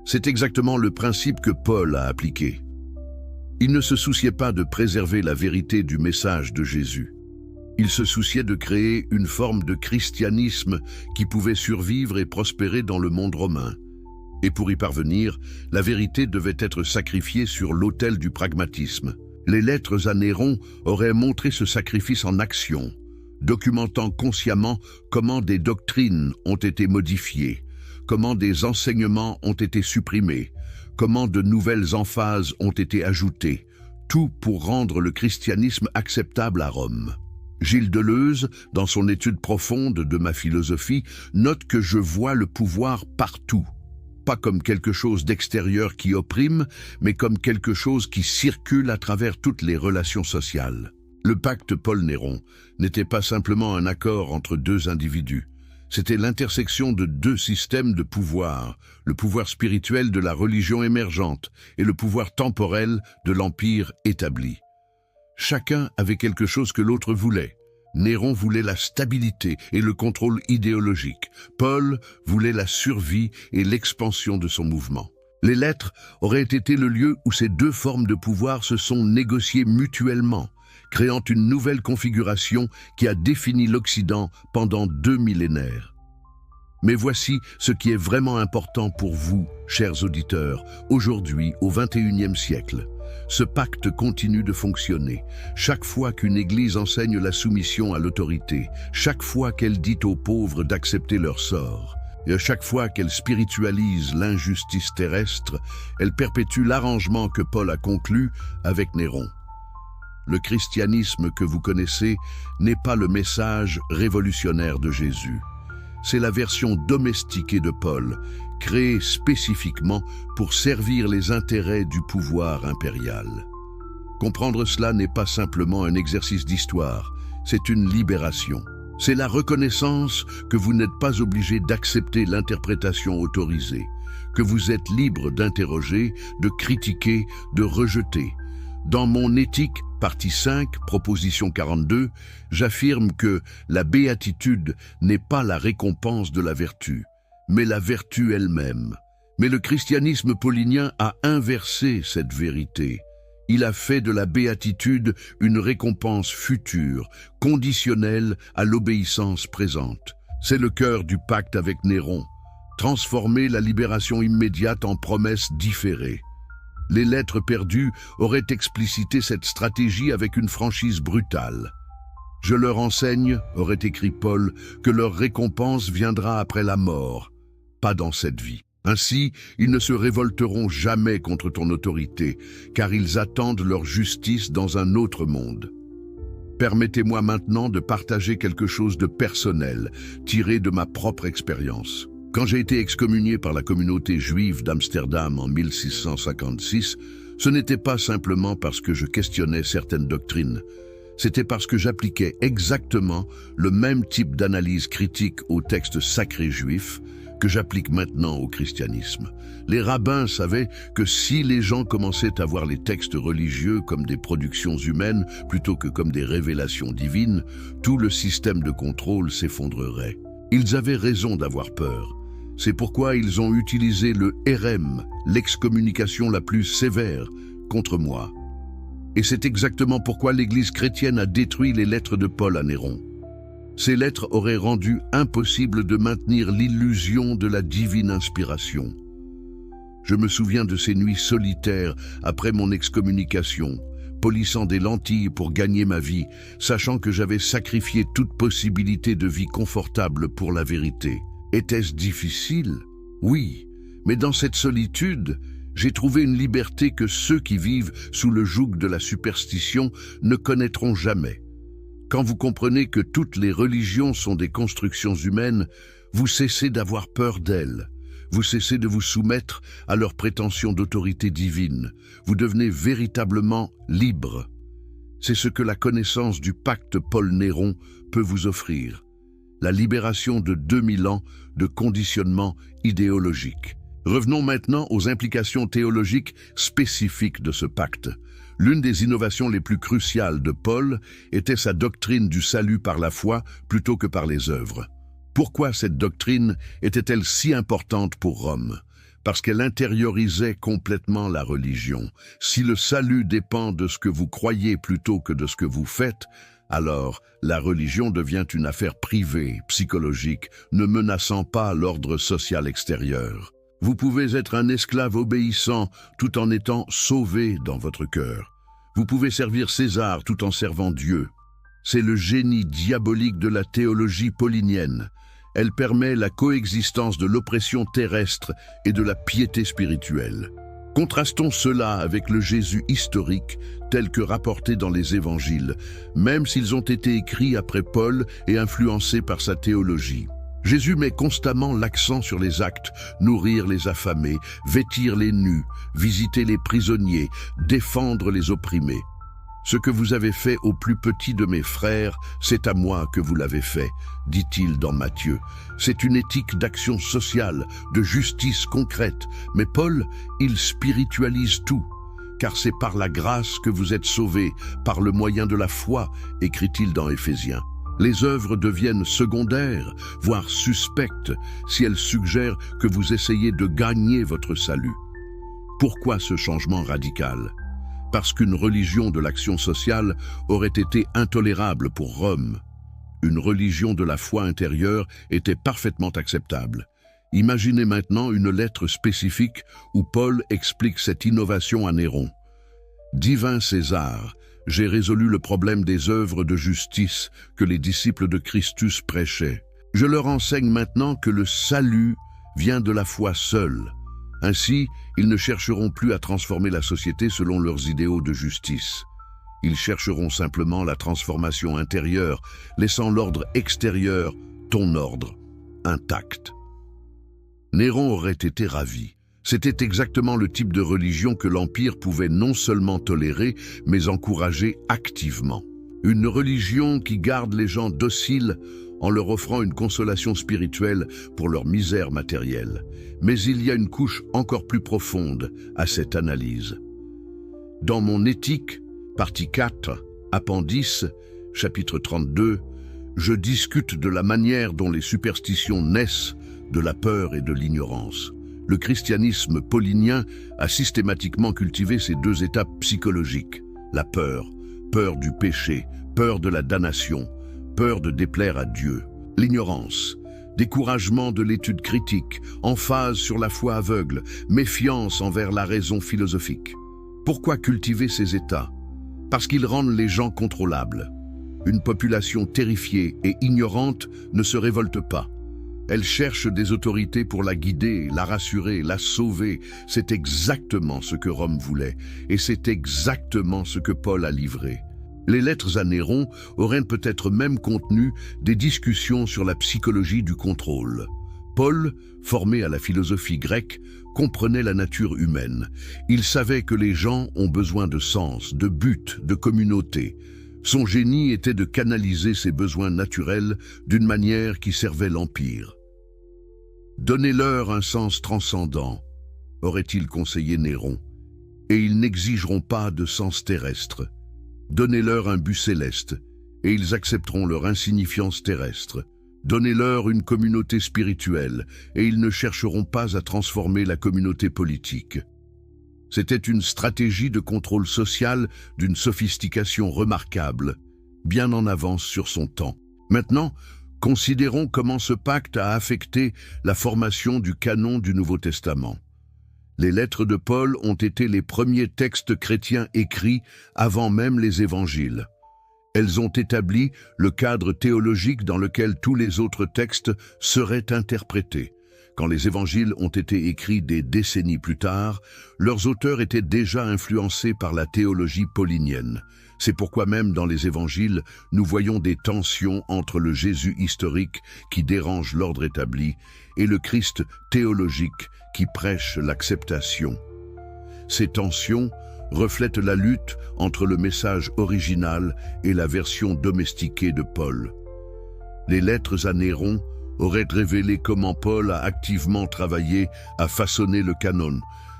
C'est exactement le principe que Paul a appliqué. Il ne se souciait pas de préserver la vérité du message de Jésus. Il se souciait de créer une forme de christianisme qui pouvait survivre et prospérer dans le monde romain. Et pour y parvenir, la vérité devait être sacrifiée sur l'autel du pragmatisme. Les lettres à Néron auraient montré ce sacrifice en action, documentant consciemment comment des doctrines ont été modifiées, comment des enseignements ont été supprimés, comment de nouvelles emphases ont été ajoutées, tout pour rendre le christianisme acceptable à Rome. Gilles Deleuze, dans son étude profonde de ma philosophie, note que je vois le pouvoir partout, pas comme quelque chose d'extérieur qui opprime, mais comme quelque chose qui circule à travers toutes les relations sociales. Le pacte Paul-Néron n'était pas simplement un accord entre deux individus. C'était l'intersection de deux systèmes de pouvoir, le pouvoir spirituel de la religion émergente et le pouvoir temporel de l'empire établi. Chacun avait quelque chose que l'autre voulait. Néron voulait la stabilité et le contrôle idéologique. Paul voulait la survie et l'expansion de son mouvement. Les lettres auraient été le lieu où ces deux formes de pouvoir se sont négociées mutuellement, créant une nouvelle configuration qui a défini l'Occident pendant 2 millénaires. Mais voici ce qui est vraiment important pour vous, chers auditeurs, aujourd'hui, au XXIe siècle. Ce pacte continue de fonctionner. Chaque fois qu'une église enseigne la soumission à l'autorité, chaque fois qu'elle dit aux pauvres d'accepter leur sort, Et à chaque fois qu'elle spiritualise l'injustice terrestre, elle perpétue l'arrangement que Paul a conclu avec Néron. Le christianisme que vous connaissez n'est pas le message révolutionnaire de Jésus. C'est la version domestiquée de Paul, créée spécifiquement pour servir les intérêts du pouvoir impérial. Comprendre cela n'est pas simplement un exercice d'histoire, c'est une libération. C'est la reconnaissance que vous n'êtes pas obligé d'accepter l'interprétation autorisée, que vous êtes libre d'interroger, de critiquer, de rejeter. Dans mon éthique, partie 5, proposition 42, j'affirme que la béatitude n'est pas la récompense de la vertu, mais la vertu elle-même. Mais le christianisme paulinien a inversé cette vérité. Il a fait de la béatitude une récompense future, conditionnelle à l'obéissance présente. C'est le cœur du pacte avec Néron, transformer la libération immédiate en promesse différée. Les lettres perdues auraient explicité cette stratégie avec une franchise brutale. « Je leur enseigne, aurait écrit Paul, que leur récompense viendra après la mort, pas dans cette vie. Ainsi, ils ne se révolteront jamais contre ton autorité, car ils attendent leur justice dans un autre monde. » Permettez-moi maintenant de partager quelque chose de personnel, tiré de ma propre expérience. Quand j'ai été excommunié par la communauté juive d'Amsterdam en 1656, ce n'était pas simplement parce que je questionnais certaines doctrines. C'était parce que j'appliquais exactement le même type d'analyse critique aux textes sacrés juifs que j'applique maintenant au christianisme. Les rabbins savaient que si les gens commençaient à voir les textes religieux comme des productions humaines plutôt que comme des révélations divines, tout le système de contrôle s'effondrerait. Ils avaient raison d'avoir peur. C'est pourquoi ils ont utilisé le hérem, l'excommunication la plus sévère, contre moi. Et c'est exactement pourquoi l'Église chrétienne a détruit les lettres de Paul à Néron. Ces lettres auraient rendu impossible de maintenir l'illusion de la divine inspiration. Je me souviens de ces nuits solitaires après mon excommunication, polissant des lentilles pour gagner ma vie, sachant que j'avais sacrifié toute possibilité de vie confortable pour la vérité. Était-ce difficile? Oui, mais dans cette solitude, j'ai trouvé une liberté que ceux qui vivent sous le joug de la superstition ne connaîtront jamais. Quand vous comprenez que toutes les religions sont des constructions humaines, vous cessez d'avoir peur d'elles. Vous cessez de vous soumettre à leurs prétentions d'autorité divine. Vous devenez véritablement libre. C'est ce que la connaissance du pacte Paul-Néron peut vous offrir. La libération de 2000 ans de conditionnement idéologique. Revenons maintenant aux implications théologiques spécifiques de ce pacte. L'une des innovations les plus cruciales de Paul était sa doctrine du salut par la foi plutôt que par les œuvres. Pourquoi cette doctrine était-elle si importante pour Rome? Parce qu'elle intériorisait complètement la religion. Si le salut dépend de ce que vous croyez plutôt que de ce que vous faites, alors la religion devient une affaire privée, psychologique, ne menaçant pas l'ordre social extérieur. Vous pouvez être un esclave obéissant tout en étant sauvé dans votre cœur. Vous pouvez servir César tout en servant Dieu. C'est le génie diabolique de la théologie paulinienne. Elle permet la coexistence de l'oppression terrestre et de la piété spirituelle. Contrastons cela avec le Jésus historique tel que rapporté dans les évangiles, même s'ils ont été écrits après Paul et influencés par sa théologie. Jésus met constamment l'accent sur les actes, nourrir les affamés, vêtir les nus, visiter les prisonniers, défendre les opprimés. Ce que vous avez fait au plus petit de mes frères, c'est à moi que vous l'avez fait, dit-il dans Matthieu. C'est une éthique d'action sociale, de justice concrète. Mais Paul, il spiritualise tout. Car c'est par la grâce que vous êtes sauvés, par le moyen de la foi, écrit-il dans Éphésiens. Les œuvres deviennent secondaires, voire suspectes, si elles suggèrent que vous essayez de gagner votre salut. Pourquoi ce changement radical? Parce qu'une religion de l'action sociale aurait été intolérable pour Rome. Une religion de la foi intérieure était parfaitement acceptable. Imaginez maintenant une lettre spécifique où Paul explique cette innovation à Néron. « Divin César, j'ai résolu le problème des œuvres de justice que les disciples de Christus prêchaient. Je leur enseigne maintenant que le salut vient de la foi seule. Ainsi, ils ne chercheront plus à transformer la société selon leurs idéaux de justice. Ils chercheront simplement la transformation intérieure, laissant l'ordre extérieur, ton ordre, intact. Néron aurait été ravi. C'était exactement le type de religion que l'Empire pouvait non seulement tolérer, mais encourager activement. Une religion qui garde les gens dociles en leur offrant une consolation spirituelle pour leur misère matérielle. Mais il y a une couche encore plus profonde à cette analyse. Dans mon éthique, partie 4, appendice, chapitre 32, je discute de la manière dont les superstitions naissent de la peur et de l'ignorance. Le christianisme paulinien a systématiquement cultivé ces deux étapes psychologiques. La peur, peur du péché, peur de la damnation, peur de déplaire à Dieu. L'ignorance, découragement de l'étude critique, emphase sur la foi aveugle, méfiance envers la raison philosophique. Pourquoi cultiver ces états? Parce qu'ils rendent les gens contrôlables. Une population terrifiée et ignorante ne se révolte pas. Elle cherche des autorités pour la guider, la rassurer, la sauver. C'est exactement ce que Rome voulait, et c'est exactement ce que Paul a livré. Les lettres à Néron auraient peut-être même contenu des discussions sur la psychologie du contrôle. Paul, formé à la philosophie grecque, comprenait la nature humaine. Il savait que les gens ont besoin de sens, de but, de communauté. Son génie était de canaliser ces besoins naturels d'une manière qui servait l'Empire. Donnez-leur un sens transcendant, aurait-il conseillé Néron, et ils n'exigeront pas de sens terrestre. Donnez-leur un but céleste, et ils accepteront leur insignifiance terrestre. Donnez-leur une communauté spirituelle, et ils ne chercheront pas à transformer la communauté politique. C'était une stratégie de contrôle social d'une sophistication remarquable, bien en avance sur son temps. Maintenant, considérons comment ce pacte a affecté la formation du canon du Nouveau Testament. Les lettres de Paul ont été les premiers textes chrétiens écrits avant même les évangiles. Elles ont établi le cadre théologique dans lequel tous les autres textes seraient interprétés. Quand les évangiles ont été écrits des décennies plus tard, leurs auteurs étaient déjà influencés par la théologie paulinienne. C'est pourquoi même dans les évangiles, nous voyons des tensions entre le Jésus historique qui dérange l'ordre établi et le Christ théologique qui prêche l'acceptation. Ces tensions reflètent la lutte entre le message original et la version domestiquée de Paul. Les lettres à Néron auraient révélé comment Paul a activement travaillé à façonner le canon,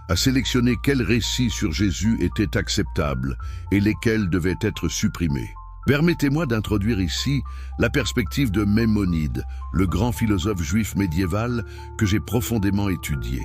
à sélectionner quels récits sur Jésus étaient acceptables et lesquels devaient être supprimés. Permettez-moi d'introduire ici la perspective de Maïmonide, le grand philosophe juif médiéval que j'ai profondément étudié.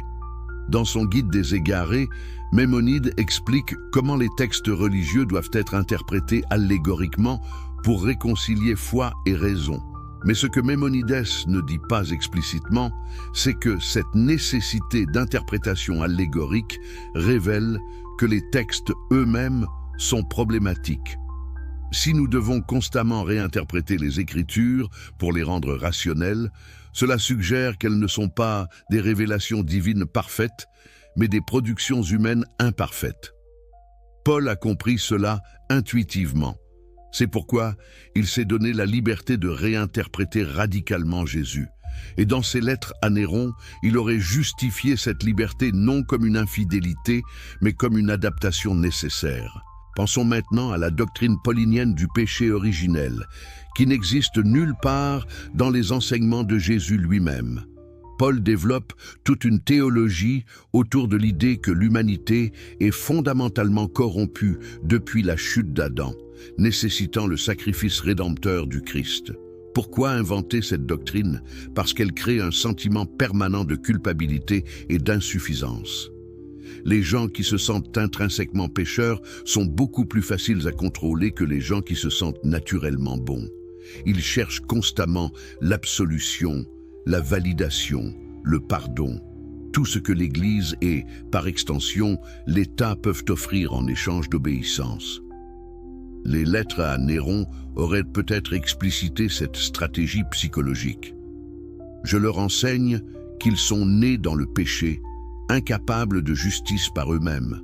Dans son Guide des égarés, Maïmonide explique comment les textes religieux doivent être interprétés allégoriquement pour réconcilier foi et raison. Mais ce que Maïmonides ne dit pas explicitement, c'est que cette nécessité d'interprétation allégorique révèle que les textes eux-mêmes sont problématiques. Si nous devons constamment réinterpréter les Écritures pour les rendre rationnelles, cela suggère qu'elles ne sont pas des révélations divines parfaites, mais des productions humaines imparfaites. Paul a compris cela intuitivement. C'est pourquoi il s'est donné la liberté de réinterpréter radicalement Jésus. Et dans ses lettres à Néron, il aurait justifié cette liberté non comme une infidélité, mais comme une adaptation nécessaire. Pensons maintenant à la doctrine paulinienne du péché originel, qui n'existe nulle part dans les enseignements de Jésus lui-même. Paul développe toute une théologie autour de l'idée que l'humanité est fondamentalement corrompue depuis la chute d'Adam, nécessitant le sacrifice rédempteur du Christ. Pourquoi inventer cette doctrine? Parce qu'elle crée un sentiment permanent de culpabilité et d'insuffisance. Les gens qui se sentent intrinsèquement pécheurs sont beaucoup plus faciles à contrôler que les gens qui se sentent naturellement bons. Ils cherchent constamment l'absolution, la validation, le pardon, tout ce que l'Église et, par extension, l'État peuvent offrir en échange d'obéissance. Les lettres à Néron auraient peut-être explicité cette stratégie psychologique. Je leur enseigne qu'ils sont nés dans le péché, incapables de justice par eux-mêmes.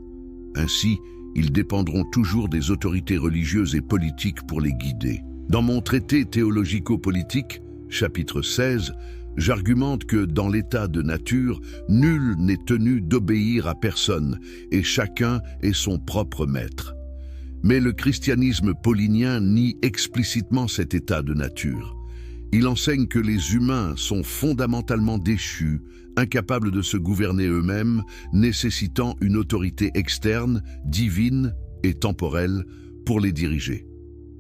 Ainsi, ils dépendront toujours des autorités religieuses et politiques pour les guider. Dans mon traité théologico-politique, chapitre 16, j'argumente que dans l'état de nature, nul n'est tenu d'obéir à personne et chacun est son propre maître. Mais le christianisme paulinien nie explicitement cet état de nature. Il enseigne que les humains sont fondamentalement déchus, incapables de se gouverner eux-mêmes, nécessitant une autorité externe, divine et temporelle pour les diriger.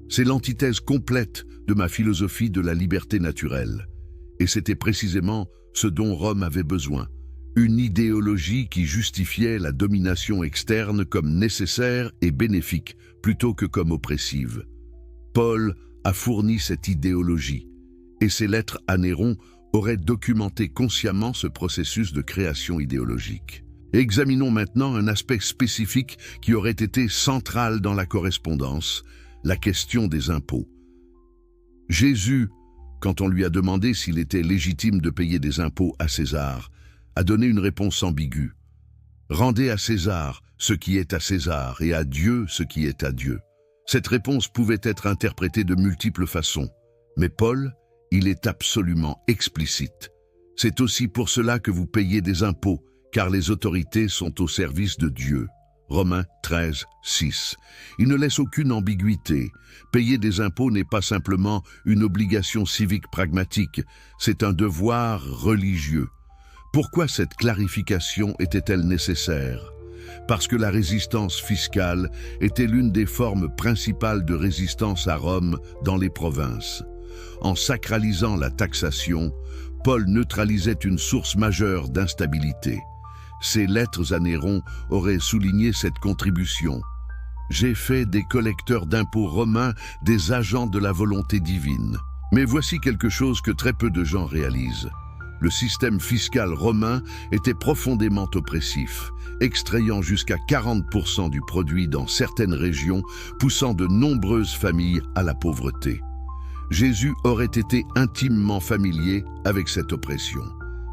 C'est l'antithèse complète de ma philosophie de la liberté naturelle. Et c'était précisément ce dont Rome avait besoin. Une idéologie qui justifiait la domination externe comme nécessaire et bénéfique, plutôt que comme oppressive. Paul a fourni cette idéologie, et ses lettres à Néron auraient documenté consciemment ce processus de création idéologique. Examinons maintenant un aspect spécifique qui aurait été central dans la correspondance, la question des impôts. Jésus, quand on lui a demandé s'il était légitime de payer des impôts à César, a donné une réponse ambiguë. « Rendez à César ce qui est à César et à Dieu ce qui est à Dieu. » Cette réponse pouvait être interprétée de multiples façons, mais Paul, il est absolument explicite. C'est aussi pour cela que vous payez des impôts, car les autorités sont au service de Dieu. Romains 13, 6. Il ne laisse aucune ambiguïté. Payer des impôts n'est pas simplement une obligation civique pragmatique, c'est un devoir religieux. Pourquoi cette clarification était-elle nécessaire? Parce que la résistance fiscale était l'une des formes principales de résistance à Rome dans les provinces. En sacralisant la taxation, Paul neutralisait une source majeure d'instabilité. Ses lettres à Néron auraient souligné cette contribution. « J'ai fait des collecteurs d'impôts romains des agents de la volonté divine. » Mais voici quelque chose que très peu de gens réalisent. Le système fiscal romain était profondément oppressif, extrayant jusqu'à 40% du produit dans certaines régions, poussant de nombreuses familles à la pauvreté. Jésus aurait été intimement familier avec cette oppression.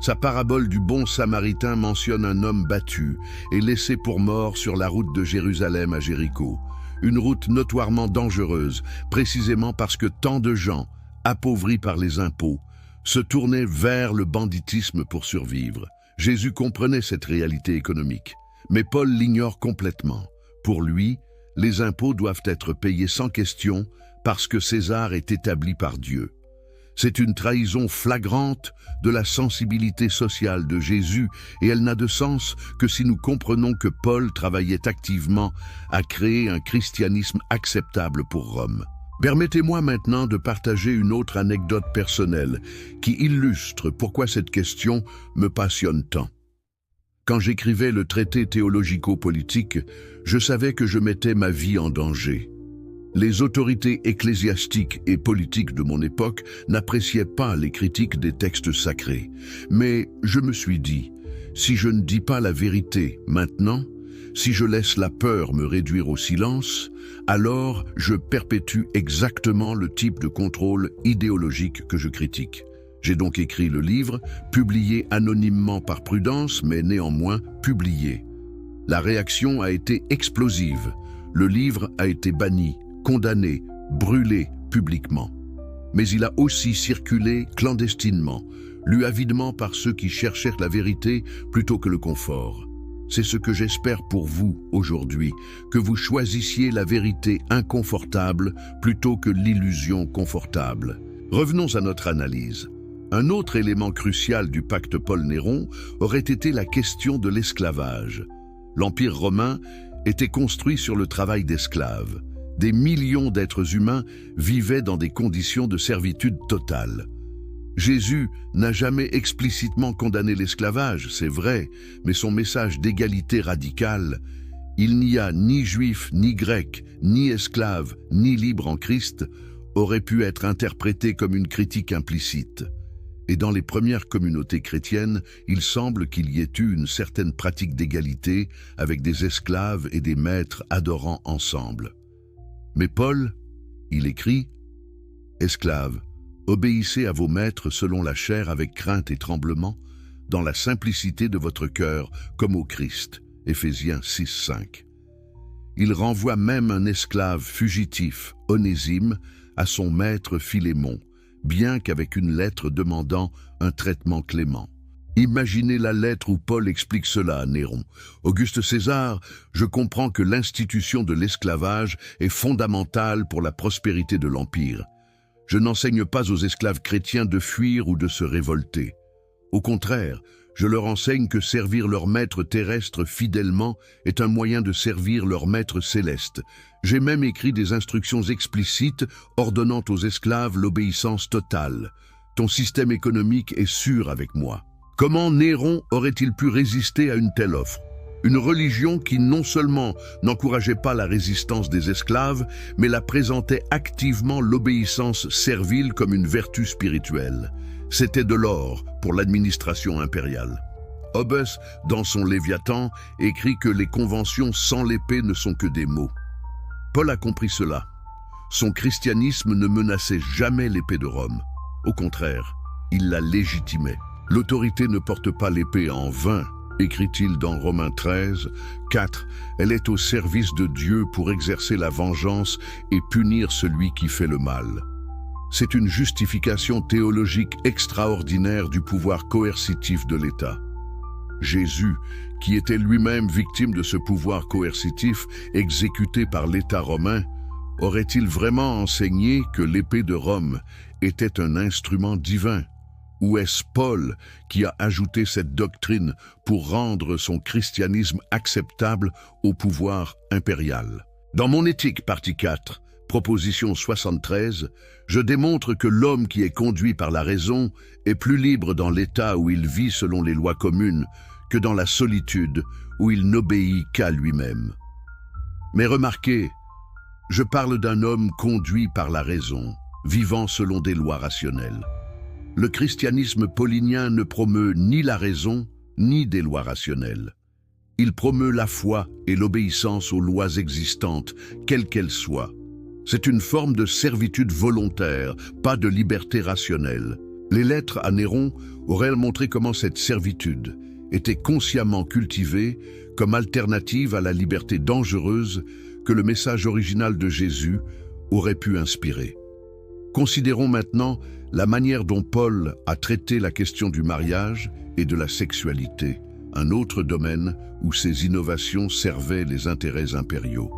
Sa parabole du bon Samaritain mentionne un homme battu et laissé pour mort sur la route de Jérusalem à Jéricho. Une route notoirement dangereuse, précisément parce que tant de gens, appauvris par les impôts, se tournaient vers le banditisme pour survivre. Jésus comprenait cette réalité économique, mais Paul l'ignore complètement. Pour lui, les impôts doivent être payés sans question parce que César est établi par Dieu. C'est une trahison flagrante de la sensibilité sociale de Jésus et elle n'a de sens que si nous comprenons que Paul travaillait activement à créer un christianisme acceptable pour Rome. Permettez-moi maintenant de partager une autre anecdote personnelle qui illustre pourquoi cette question me passionne tant. Quand j'écrivais le traité théologico-politique, je savais que je mettais ma vie en danger. Les autorités ecclésiastiques et politiques de mon époque n'appréciaient pas les critiques des textes sacrés. Mais je me suis dit, si je ne dis pas la vérité maintenant, si je laisse la peur me réduire au silence, alors je perpétue exactement le type de contrôle idéologique que je critique. J'ai donc écrit le livre, publié anonymement par prudence, mais néanmoins publié. La réaction a été explosive. Le livre a été banni, condamné, brûlé publiquement. Mais il a aussi circulé clandestinement, lu avidement par ceux qui cherchaient la vérité plutôt que le confort. C'est ce que j'espère pour vous aujourd'hui, que vous choisissiez la vérité inconfortable plutôt que l'illusion confortable. Revenons à notre analyse. Un autre élément crucial du pacte Paul-Néron aurait été la question de l'esclavage. L'Empire romain était construit sur le travail d'esclaves. Des millions d'êtres humains vivaient dans des conditions de servitude totale. Jésus n'a jamais explicitement condamné l'esclavage, c'est vrai, mais son message d'égalité radicale, il n'y a ni juif, ni grec, ni esclave, ni libre en Christ, aurait pu être interprété comme une critique implicite. Et dans les premières communautés chrétiennes, il semble qu'il y ait eu une certaine pratique d'égalité avec des esclaves et des maîtres adorant ensemble. Mais Paul, il écrit « Esclaves, Obéissez à vos maîtres selon la chair avec crainte et tremblement, dans la simplicité de votre cœur, comme au Christ. Éphésiens 6:5. Il renvoie même un esclave fugitif, Onésime, à son maître Philémon, bien qu'avec une lettre demandant un traitement clément. Imaginez la lettre où Paul explique cela à Néron. Auguste César, je comprends que l'institution de l'esclavage est fondamentale pour la prospérité de l'Empire. Je n'enseigne pas aux esclaves chrétiens de fuir ou de se révolter. Au contraire, je leur enseigne que servir leur maître terrestre fidèlement est un moyen de servir leur maître céleste. J'ai même écrit des instructions explicites ordonnant aux esclaves l'obéissance totale. Ton système économique est sûr avec moi. Comment Néron aurait-il pu résister à une telle offre? Une religion qui non seulement n'encourageait pas la résistance des esclaves, mais la présentait activement l'obéissance servile comme une vertu spirituelle. C'était de l'or pour l'administration impériale. Hobbes, dans son Léviathan, écrit que les conventions sans l'épée ne sont que des mots. Paul a compris cela. Son christianisme ne menaçait jamais l'épée de Rome. Au contraire, il la légitimait. L'autorité ne porte pas l'épée en vain, écrit-il dans Romains 13, 4. Elle est au service de Dieu pour exercer la vengeance et punir celui qui fait le mal. C'est une justification théologique extraordinaire du pouvoir coercitif de l'État. Jésus, qui était lui-même victime de ce pouvoir coercitif exécuté par l'État romain, aurait-il vraiment enseigné que l'épée de Rome était un instrument divin? Ou est-ce Paul qui a ajouté cette doctrine pour rendre son christianisme acceptable au pouvoir impérial? Dans mon éthique, partie 4, proposition 73, je démontre que l'homme qui est conduit par la raison est plus libre dans l'état où il vit selon les lois communes que dans la solitude où il n'obéit qu'à lui-même. Mais remarquez, je parle d'un homme conduit par la raison, vivant selon des lois rationnelles. Le christianisme paulinien ne promeut ni la raison, ni des lois rationnelles. Il promeut la foi et l'obéissance aux lois existantes, quelles qu'elles soient. C'est une forme de servitude volontaire, pas de liberté rationnelle. Les lettres à Néron auraient montré comment cette servitude était consciemment cultivée comme alternative à la liberté dangereuse que le message original de Jésus aurait pu inspirer. Considérons maintenant la manière dont Paul a traité la question du mariage et de la sexualité, un autre domaine où ces innovations servaient les intérêts impériaux.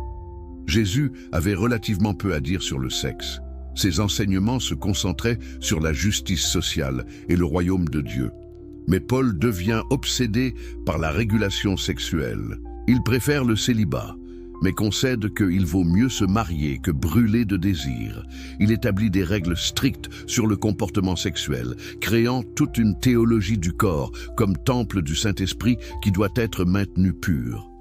Jésus avait relativement peu à dire sur le sexe. Ses enseignements se concentraient sur la justice sociale et le royaume de Dieu. Mais Paul devient obsédé par la régulation sexuelle. Il préfère le célibat, mais concède qu'il vaut mieux se marier que brûler de désir. Il établit des règles strictes sur le comportement sexuel, créant toute une théologie du corps comme temple du Saint-Esprit qui doit être maintenu pur.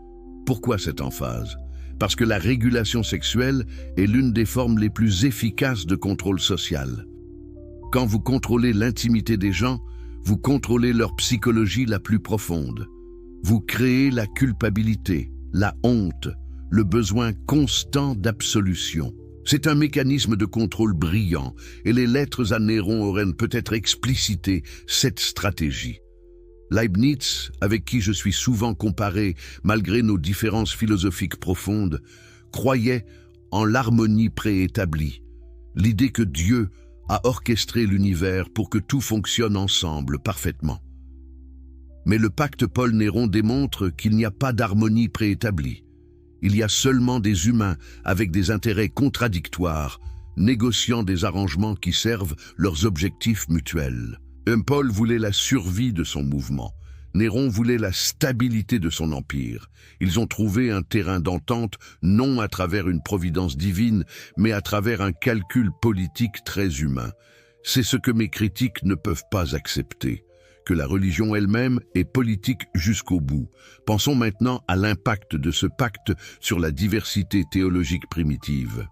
Pourquoi cette emphase? Parce que la régulation sexuelle est l'une des formes les plus efficaces de contrôle social. Quand vous contrôlez l'intimité des gens, vous contrôlez leur psychologie la plus profonde. Vous créez la culpabilité, la honte, le besoin constant d'absolution. C'est un mécanisme de contrôle brillant et les lettres à Néron auraient peut-être explicité cette stratégie. Leibniz, avec qui je suis souvent comparé malgré nos différences philosophiques profondes, croyait en l'harmonie préétablie, l'idée que Dieu a orchestré l'univers pour que tout fonctionne ensemble parfaitement. Mais le pacte Paul-Néron démontre qu'il n'y a pas d'harmonie préétablie. Il y a seulement des humains avec des intérêts contradictoires, négociant des arrangements qui servent leurs objectifs mutuels. Paul voulait la survie de son mouvement. Néron voulait la stabilité de son empire. Ils ont trouvé un terrain d'entente non à travers une providence divine, mais à travers un calcul politique très humain. C'est ce que mes critiques ne peuvent pas accepter, que la religion elle-même est politique jusqu'au bout. Pensons maintenant à l'impact de ce pacte sur la diversité théologique primitive.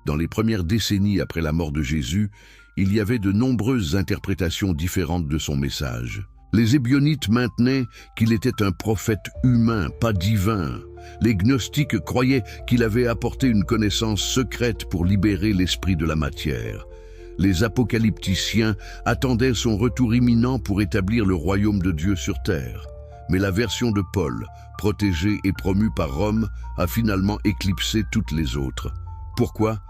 Dans les premières décennies après la mort de Jésus, il y avait de nombreuses interprétations différentes de son message. Les Ébionites maintenaient qu'il était un prophète humain, pas divin. Les gnostiques croyaient qu'il avait apporté une connaissance secrète pour libérer l'esprit de la matière. Les apocalypticiens attendaient son retour imminent pour établir le royaume de Dieu sur terre. Mais la version de Paul, protégée et promue par Rome, a finalement éclipsé toutes les autres. Pourquoi?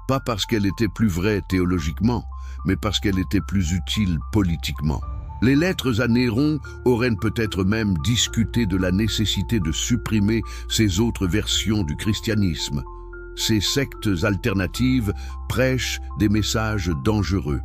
Pas parce qu'elle était plus vraie théologiquement, mais parce qu'elle était plus utile politiquement. Les lettres à Néron auraient peut-être même discuté de la nécessité de supprimer ces autres versions du christianisme. Ces sectes alternatives prêchent des messages dangereux.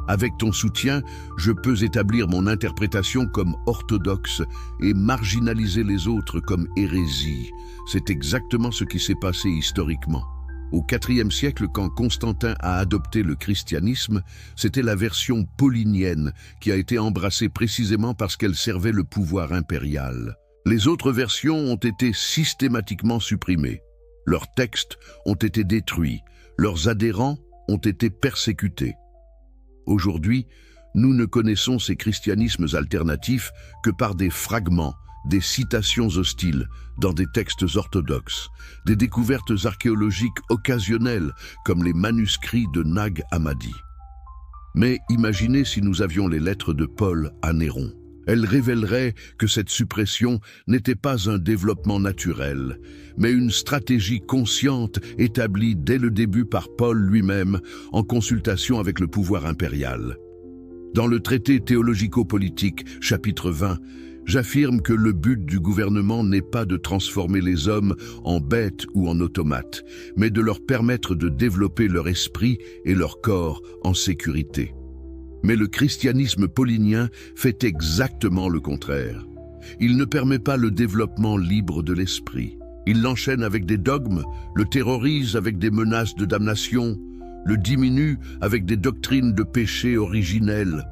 Avec ton soutien, je peux établir mon interprétation comme orthodoxe et marginaliser les autres comme hérésie. C'est exactement ce qui s'est passé historiquement. Au IVe siècle, quand Constantin a adopté le christianisme, c'était la version paulinienne qui a été embrassée précisément parce qu'elle servait le pouvoir impérial. Les autres versions ont été systématiquement supprimées. Leurs textes ont été détruits, leurs adhérents ont été persécutés. Aujourd'hui, nous ne connaissons ces christianismes alternatifs que par des fragments, des citations hostiles dans des textes orthodoxes, des découvertes archéologiques occasionnelles comme les manuscrits de Nag Hammadi. Mais imaginez si nous avions les lettres de Paul à Néron. Elles révéleraient que cette suppression n'était pas un développement naturel, mais une stratégie consciente établie dès le début par Paul lui-même en consultation avec le pouvoir impérial. Dans le traité théologico-politique, chapitre 20, j'affirme que le but du gouvernement n'est pas de transformer les hommes en bêtes ou en automates, mais de leur permettre de développer leur esprit et leur corps en sécurité. Mais le christianisme paulinien fait exactement le contraire. Il ne permet pas le développement libre de l'esprit. Il l'enchaîne avec des dogmes, le terrorise avec des menaces de damnation, le diminue avec des doctrines de péché originelles.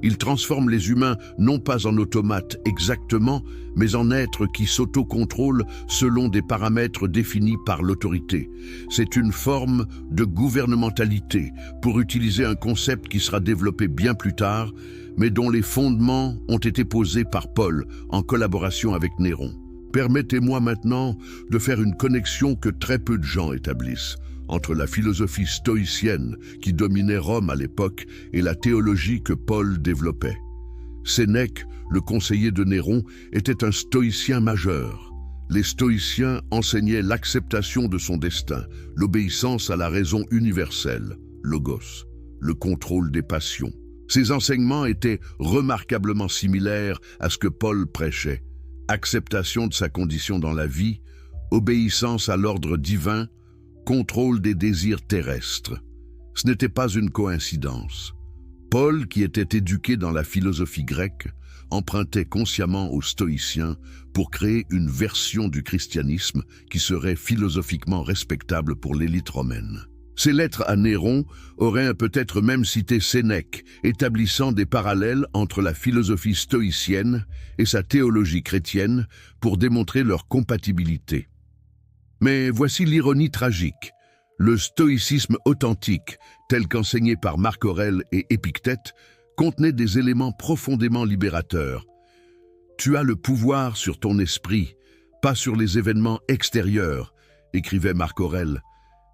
Il transforme les humains non pas en automates exactement, mais en êtres qui s'autocontrôlent selon des paramètres définis par l'autorité. C'est une forme de gouvernementalité, pour utiliser un concept qui sera développé bien plus tard, mais dont les fondements ont été posés par Paul en collaboration avec Néron. Permettez-moi maintenant de faire une connexion que très peu de gens établissent entre la philosophie stoïcienne qui dominait Rome à l'époque et la théologie que Paul développait. Sénèque, le conseiller de Néron, était un stoïcien majeur. Les stoïciens enseignaient l'acceptation de son destin, l'obéissance à la raison universelle, logos, le contrôle des passions. Ces enseignements étaient remarquablement similaires à ce que Paul prêchait. Acceptation de sa condition dans la vie, obéissance à l'ordre divin, contrôle des désirs terrestres. Ce n'était pas une coïncidence. Paul, qui était éduqué dans la philosophie grecque, empruntait consciemment aux stoïciens pour créer une version du christianisme qui serait philosophiquement respectable pour l'élite romaine. Ces lettres à Néron auraient peut-être même cité Sénèque, établissant des parallèles entre la philosophie stoïcienne et sa théologie chrétienne pour démontrer leur compatibilité. Mais voici l'ironie tragique. Le stoïcisme authentique, tel qu'enseigné par Marc Aurèle et Épictète, contenait des éléments profondément libérateurs. Tu as le pouvoir sur ton esprit, pas sur les événements extérieurs, écrivait Marc Aurèle.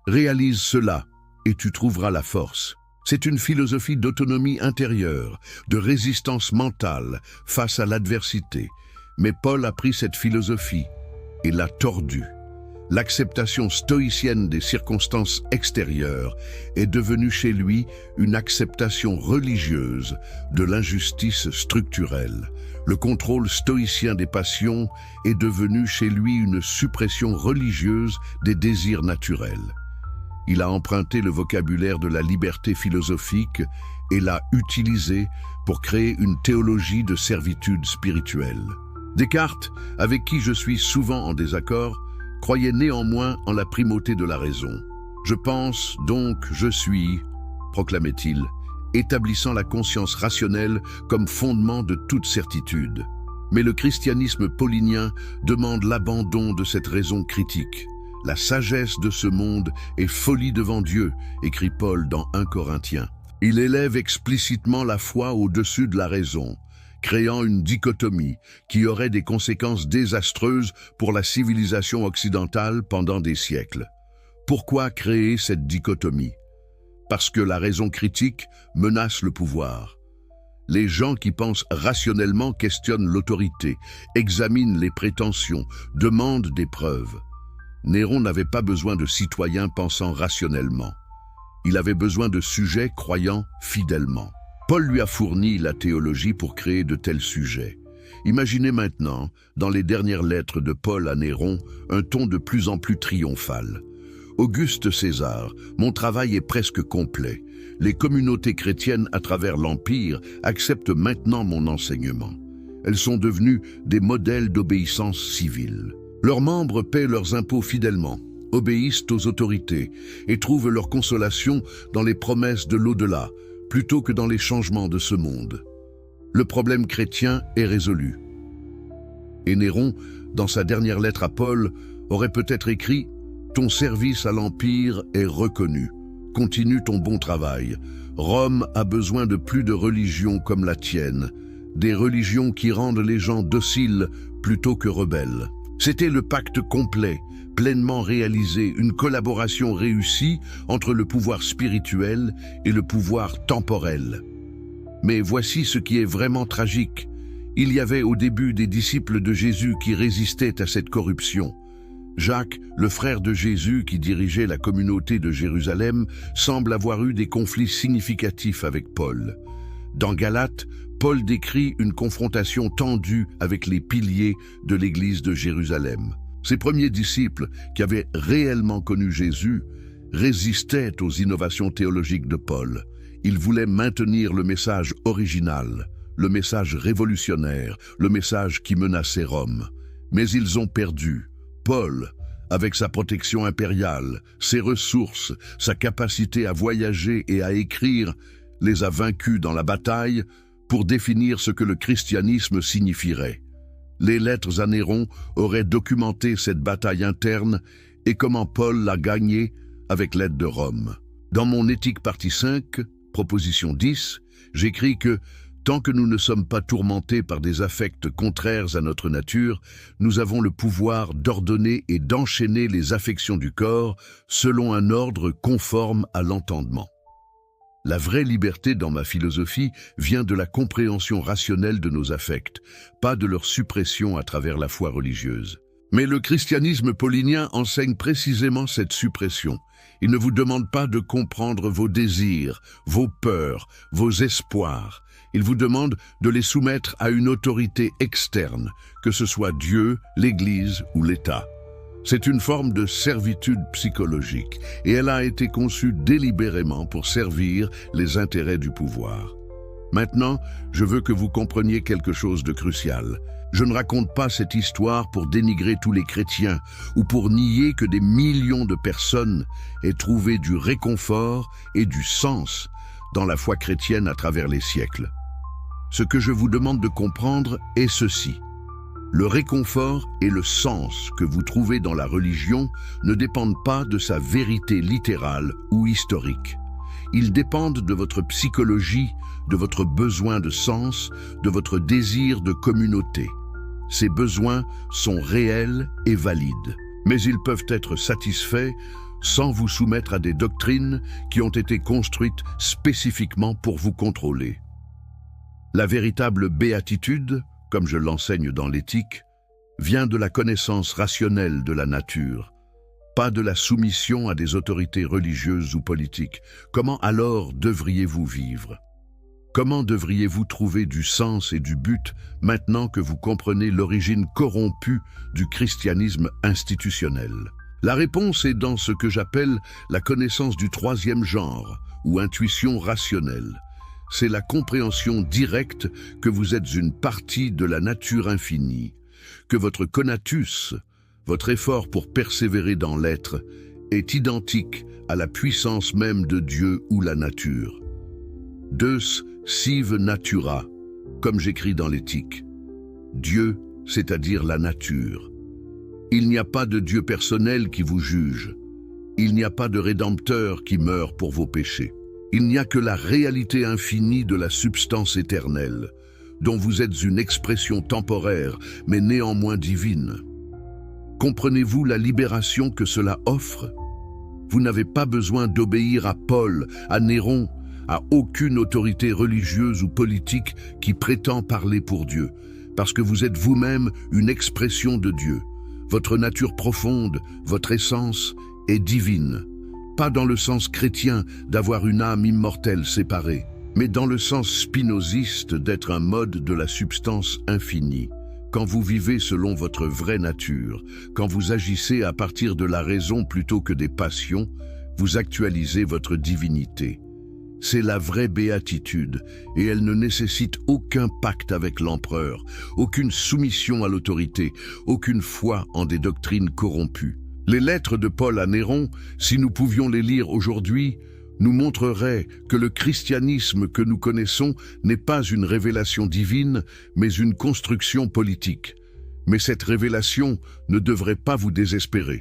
Réalise cela et tu trouveras la force. C'est une philosophie d'autonomie intérieure, de résistance mentale face à l'adversité. Mais Paul a pris cette philosophie et l'a tordue. L'acceptation stoïcienne des circonstances extérieures est devenue chez lui une acceptation religieuse de l'injustice structurelle. Le contrôle stoïcien des passions est devenu chez lui une suppression religieuse des désirs naturels. Il a emprunté le vocabulaire de la liberté philosophique et l'a utilisé pour créer une théologie de servitude spirituelle. Descartes, avec qui je suis souvent en désaccord, croyait néanmoins en la primauté de la raison. « Je pense, donc je suis », proclamait-il, établissant la conscience rationnelle comme fondement de toute certitude. Mais le christianisme paulinien demande l'abandon de cette raison critique. « La sagesse de ce monde est folie devant Dieu », écrit Paul dans 1 Corinthiens. Il élève explicitement la foi au-dessus de la raison, créant une dichotomie qui aurait des conséquences désastreuses pour la civilisation occidentale pendant des siècles. Pourquoi créer cette dichotomie? parce que la raison critique menace le pouvoir. Les gens qui pensent rationnellement questionnent l'autorité, examinent les prétentions, demandent des preuves. Néron n'avait pas besoin de citoyens pensant rationnellement. Il avait besoin de sujets croyant fidèlement. Paul lui a fourni la théologie pour créer de tels sujets. Imaginez maintenant, dans les dernières lettres de Paul à Néron, un ton de plus en plus triomphal. Auguste César, mon travail est presque complet. Les communautés chrétiennes à travers l'Empire acceptent maintenant mon enseignement. Elles sont devenues des modèles d'obéissance civile. Leurs membres paient leurs impôts fidèlement, obéissent aux autorités et trouvent leur consolation dans les promesses de l'au-delà, plutôt que dans les changements de ce monde. Le problème chrétien est résolu. Et Néron, dans sa dernière lettre à Paul, aurait peut-être écrit « Ton service à l'Empire est reconnu. Continue ton bon travail. Rome a besoin de plus de religions comme la tienne, des religions qui rendent les gens dociles plutôt que rebelles. » C'était le pacte complet, pleinement réalisé, une collaboration réussie entre le pouvoir spirituel et le pouvoir temporel. Mais voici ce qui est vraiment tragique. Il y avait au début des disciples de Jésus qui résistaient à cette corruption. Jacques, le frère de Jésus qui dirigeait la communauté de Jérusalem, semble avoir eu des conflits significatifs avec Paul. Dans Galates, Paul décrit une confrontation tendue avec les piliers de l'église de Jérusalem. Ses premiers disciples, qui avaient réellement connu Jésus, résistaient aux innovations théologiques de Paul. Ils voulaient maintenir le message original, le message révolutionnaire, le message qui menaçait Rome. Mais ils ont perdu. Paul, avec sa protection impériale, ses ressources, sa capacité à voyager et à écrire, les a vaincus dans la bataille pour définir ce que le christianisme signifierait. Les lettres à Néron auraient documenté cette bataille interne et comment Paul l'a gagnée avec l'aide de Rome. Dans mon Éthique partie 5, proposition 10, j'écris que tant que nous ne sommes pas tourmentés par des affects contraires à notre nature, nous avons le pouvoir d'ordonner et d'enchaîner les affections du corps selon un ordre conforme à l'entendement. La vraie liberté dans ma philosophie vient de la compréhension rationnelle de nos affects, pas de leur suppression à travers la foi religieuse. Mais le christianisme paulinien enseigne précisément cette suppression. Il ne vous demande pas de comprendre vos désirs, vos peurs, vos espoirs. Il vous demande de les soumettre à une autorité externe, que ce soit Dieu, l'Église ou l'État. C'est une forme de servitude psychologique et elle a été conçue délibérément pour servir les intérêts du pouvoir. Maintenant, je veux que vous compreniez quelque chose de crucial. Je ne raconte pas cette histoire pour dénigrer tous les chrétiens ou pour nier que des millions de personnes aient trouvé du réconfort et du sens dans la foi chrétienne à travers les siècles. Ce que je vous demande de comprendre est ceci. Le réconfort et le sens que vous trouvez dans la religion ne dépendent pas de sa vérité littérale ou historique. Ils dépendent de votre psychologie, de votre besoin de sens, de votre désir de communauté. Ces besoins sont réels et valides, mais ils peuvent être satisfaits sans vous soumettre à des doctrines qui ont été construites spécifiquement pour vous contrôler. La véritable béatitude, comme je l'enseigne dans l'éthique, vient de la connaissance rationnelle de la nature, pas de la soumission à des autorités religieuses ou politiques. Comment alors devriez-vous vivre? Comment devriez-vous trouver du sens et du but maintenant que vous comprenez l'origine corrompue du christianisme institutionnel? La réponse est dans ce que j'appelle la connaissance du troisième genre, ou intuition rationnelle. C'est la compréhension directe que vous êtes une partie de la nature infinie, que votre conatus, votre effort pour persévérer dans l'être, est identique à la puissance même de Dieu ou la nature. Deus sive natura, comme j'écris dans l'éthique. Dieu, c'est-à-dire la nature. Il n'y a pas de Dieu personnel qui vous juge. Il n'y a pas de Rédempteur qui meurt pour vos péchés. Il n'y a que la réalité infinie de la substance éternelle, dont vous êtes une expression temporaire, mais néanmoins divine. Comprenez-vous la libération que cela offre? Vous n'avez pas besoin d'obéir à Paul, à Néron, à aucune autorité religieuse ou politique qui prétend parler pour Dieu, parce que vous êtes vous-même une expression de Dieu. Votre nature profonde, votre essence est divine. Pas dans le sens chrétien d'avoir une âme immortelle séparée, mais dans le sens spinoziste d'être un mode de la substance infinie. Quand vous vivez selon votre vraie nature, quand vous agissez à partir de la raison plutôt que des passions, vous actualisez votre divinité. C'est la vraie béatitude, et elle ne nécessite aucun pacte avec l'empereur, aucune soumission à l'autorité, aucune foi en des doctrines corrompues. Les lettres de Paul à Néron, si nous pouvions les lire aujourd'hui, nous montreraient que le christianisme que nous connaissons n'est pas une révélation divine, mais une construction politique. Mais cette révélation ne devrait pas vous désespérer.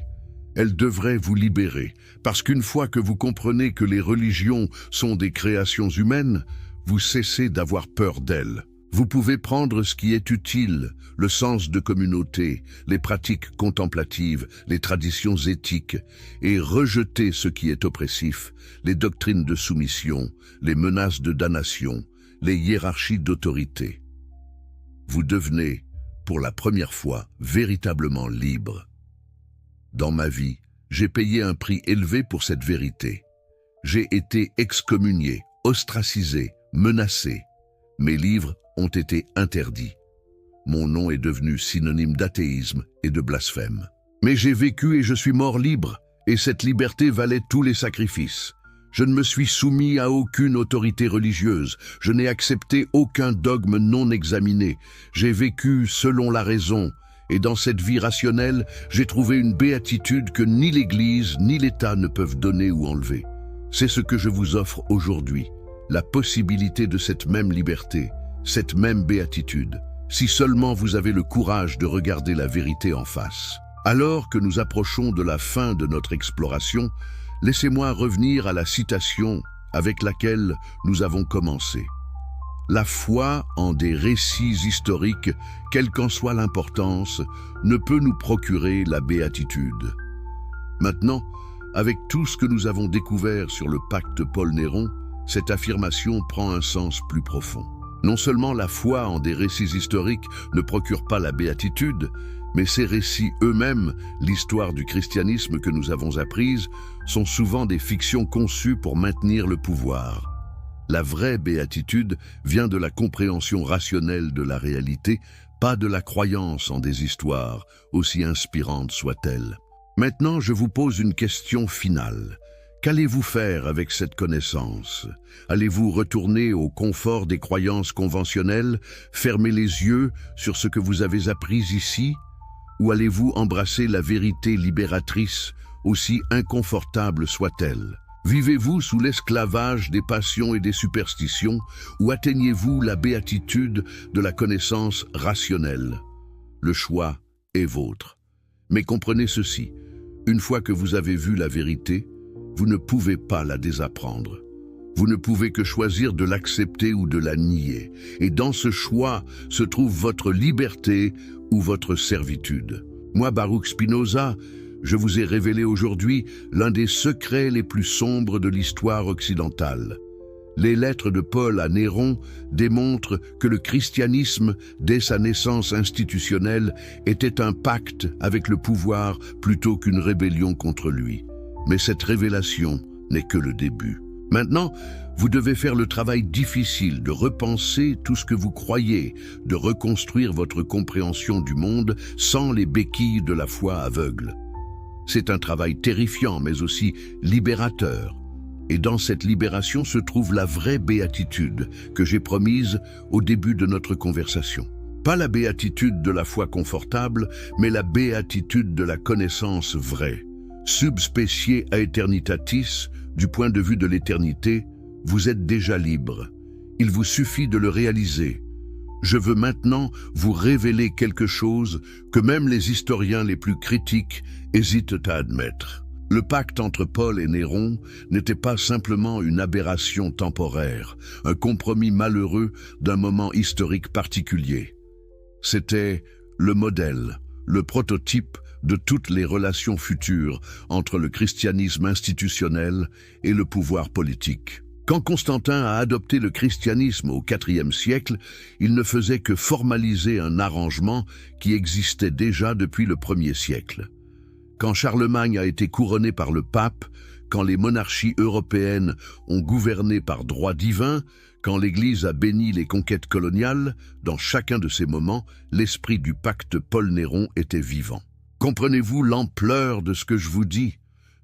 Elle devrait vous libérer, parce qu'une fois que vous comprenez que les religions sont des créations humaines, vous cessez d'avoir peur d'elles. Vous pouvez prendre ce qui est utile, le sens de communauté, les pratiques contemplatives, les traditions éthiques, et rejeter ce qui est oppressif, les doctrines de soumission, les menaces de damnation, les hiérarchies d'autorité. Vous devenez, pour la première fois, véritablement libre. Dans ma vie, j'ai payé un prix élevé pour cette vérité. J'ai été excommunié, ostracisé, menacé. Mes livres ont été interdits. Mon nom est devenu synonyme d'athéisme et de blasphème. Mais j'ai vécu et je suis mort libre, et cette liberté valait tous les sacrifices. Je ne me suis soumis à aucune autorité religieuse, je n'ai accepté aucun dogme non examiné. J'ai vécu selon la raison, et dans cette vie rationnelle, j'ai trouvé une béatitude que ni l'Église ni l'État ne peuvent donner ou enlever. C'est ce que je vous offre aujourd'hui, la possibilité de cette même liberté, cette même béatitude, si seulement vous avez le courage de regarder la vérité en face. Alors que nous approchons de la fin de notre exploration, laissez-moi revenir à la citation avec laquelle nous avons commencé. La foi en des récits historiques, quelle qu'en soit l'importance, ne peut nous procurer la béatitude. Maintenant, avec tout ce que nous avons découvert sur le pacte Paul-Néron, cette affirmation prend un sens plus profond. Non seulement la foi en des récits historiques ne procure pas la béatitude, mais ces récits eux-mêmes, l'histoire du christianisme que nous avons apprise, sont souvent des fictions conçues pour maintenir le pouvoir. La vraie béatitude vient de la compréhension rationnelle de la réalité, pas de la croyance en des histoires, aussi inspirantes soient-elles. Maintenant, je vous pose une question finale. Qu'allez-vous faire avec cette connaissance? Allez-vous retourner au confort des croyances conventionnelles, fermer les yeux sur ce que vous avez appris ici? Ou allez-vous embrasser la vérité libératrice, aussi inconfortable soit-elle? Vivez-vous sous l'esclavage des passions et des superstitions, ou atteignez-vous la béatitude de la connaissance rationnelle? Le choix est vôtre. Mais comprenez ceci, une fois que vous avez vu la vérité, vous ne pouvez pas la désapprendre. Vous ne pouvez que choisir de l'accepter ou de la nier. Et dans ce choix se trouve votre liberté ou votre servitude. Moi, Baruch Spinoza, je vous ai révélé aujourd'hui l'un des secrets les plus sombres de l'histoire occidentale. Les lettres de Paul à Néron démontrent que le christianisme, dès sa naissance institutionnelle, était un pacte avec le pouvoir plutôt qu'une rébellion contre lui. Mais cette révélation n'est que le début. Maintenant, vous devez faire le travail difficile de repenser tout ce que vous croyez, de reconstruire votre compréhension du monde sans les béquilles de la foi aveugle. C'est un travail terrifiant, mais aussi libérateur. Et dans cette libération se trouve la vraie béatitude que j'ai promise au début de notre conversation. Pas la béatitude de la foi confortable, mais la béatitude de la connaissance vraie. Subspecie aeternitatis, du point de vue de l'éternité, vous êtes déjà libre. Il vous suffit de le réaliser. Je veux maintenant vous révéler quelque chose que même les historiens les plus critiques hésitent à admettre. Le pacte entre Paul et Néron n'était pas simplement une aberration temporaire, un compromis malheureux d'un moment historique particulier. C'était le modèle, le prototype de toutes les relations futures entre le christianisme institutionnel et le pouvoir politique. Quand Constantin a adopté le christianisme au IVe siècle, il ne faisait que formaliser un arrangement qui existait déjà depuis le 1er siècle. Quand Charlemagne a été couronné par le pape, quand les monarchies européennes ont gouverné par droit divin, quand l'Église a béni les conquêtes coloniales, dans chacun de ces moments, l'esprit du pacte Paul Néron était vivant. Comprenez-vous l'ampleur de ce que je vous dis?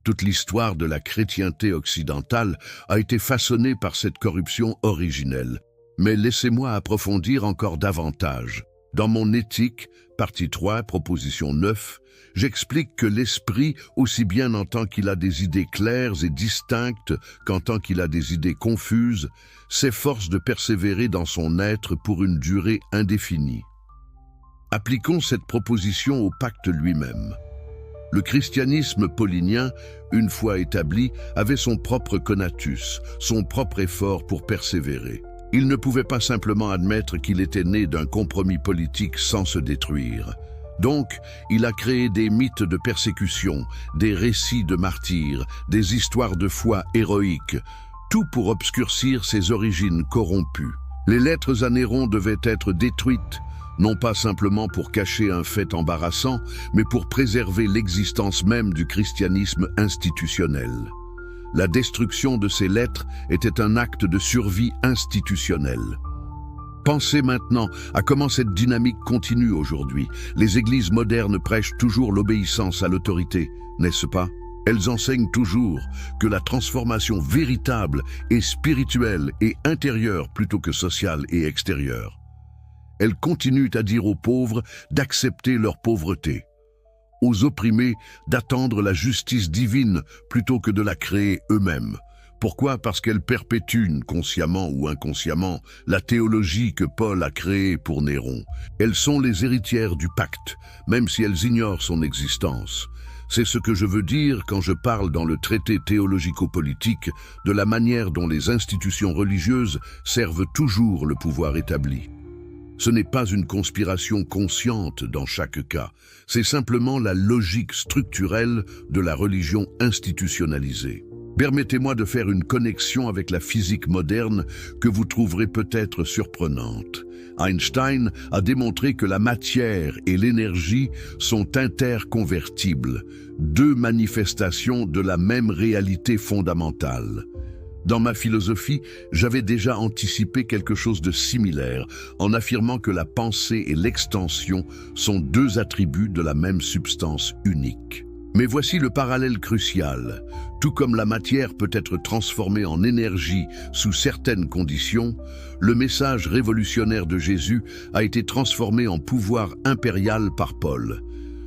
Toute l'histoire de la chrétienté occidentale a été façonnée par cette corruption originelle. Mais laissez-moi approfondir encore davantage. Dans mon Éthique, partie 3, proposition 9, j'explique que l'esprit, aussi bien en tant qu'il a des idées claires et distinctes qu'en tant qu'il a des idées confuses, s'efforce de persévérer dans son être pour une durée indéfinie. Appliquons cette proposition au pacte lui-même. Le christianisme paulinien, une fois établi, avait son propre conatus, son propre effort pour persévérer. Il ne pouvait pas simplement admettre qu'il était né d'un compromis politique sans se détruire. Donc, il a créé des mythes de persécution, des récits de martyrs, des histoires de foi héroïques, tout pour obscurcir ses origines corrompues. Les lettres à Néron devaient être détruites, non pas simplement pour cacher un fait embarrassant, mais pour préserver l'existence même du christianisme institutionnel. La destruction de ces lettres était un acte de survie institutionnelle. Pensez maintenant à comment cette dynamique continue aujourd'hui. Les églises modernes prêchent toujours l'obéissance à l'autorité, n'est-ce pas? Elles enseignent toujours que la transformation véritable est spirituelle et intérieure plutôt que sociale et extérieure. Elles continuent à dire aux pauvres d'accepter leur pauvreté, aux opprimés d'attendre la justice divine plutôt que de la créer eux-mêmes. Pourquoi? Parce qu'elles perpétuent, consciemment ou inconsciemment, la théologie que Paul a créée pour Néron. Elles sont les héritières du pacte, même si elles ignorent son existence. C'est ce que je veux dire quand je parle dans le traité théologico-politique de la manière dont les institutions religieuses servent toujours le pouvoir établi. Ce n'est pas une conspiration consciente dans chaque cas, c'est simplement la logique structurelle de la religion institutionnalisée. Permettez-moi de faire une connexion avec la physique moderne que vous trouverez peut-être surprenante. Einstein a démontré que la matière et l'énergie sont interconvertibles, deux manifestations de la même réalité fondamentale. Dans ma philosophie, j'avais déjà anticipé quelque chose de similaire en affirmant que la pensée et l'extension sont deux attributs de la même substance unique. Mais voici le parallèle crucial. Tout comme la matière peut être transformée en énergie sous certaines conditions, le message révolutionnaire de Jésus a été transformé en pouvoir impérial par Paul.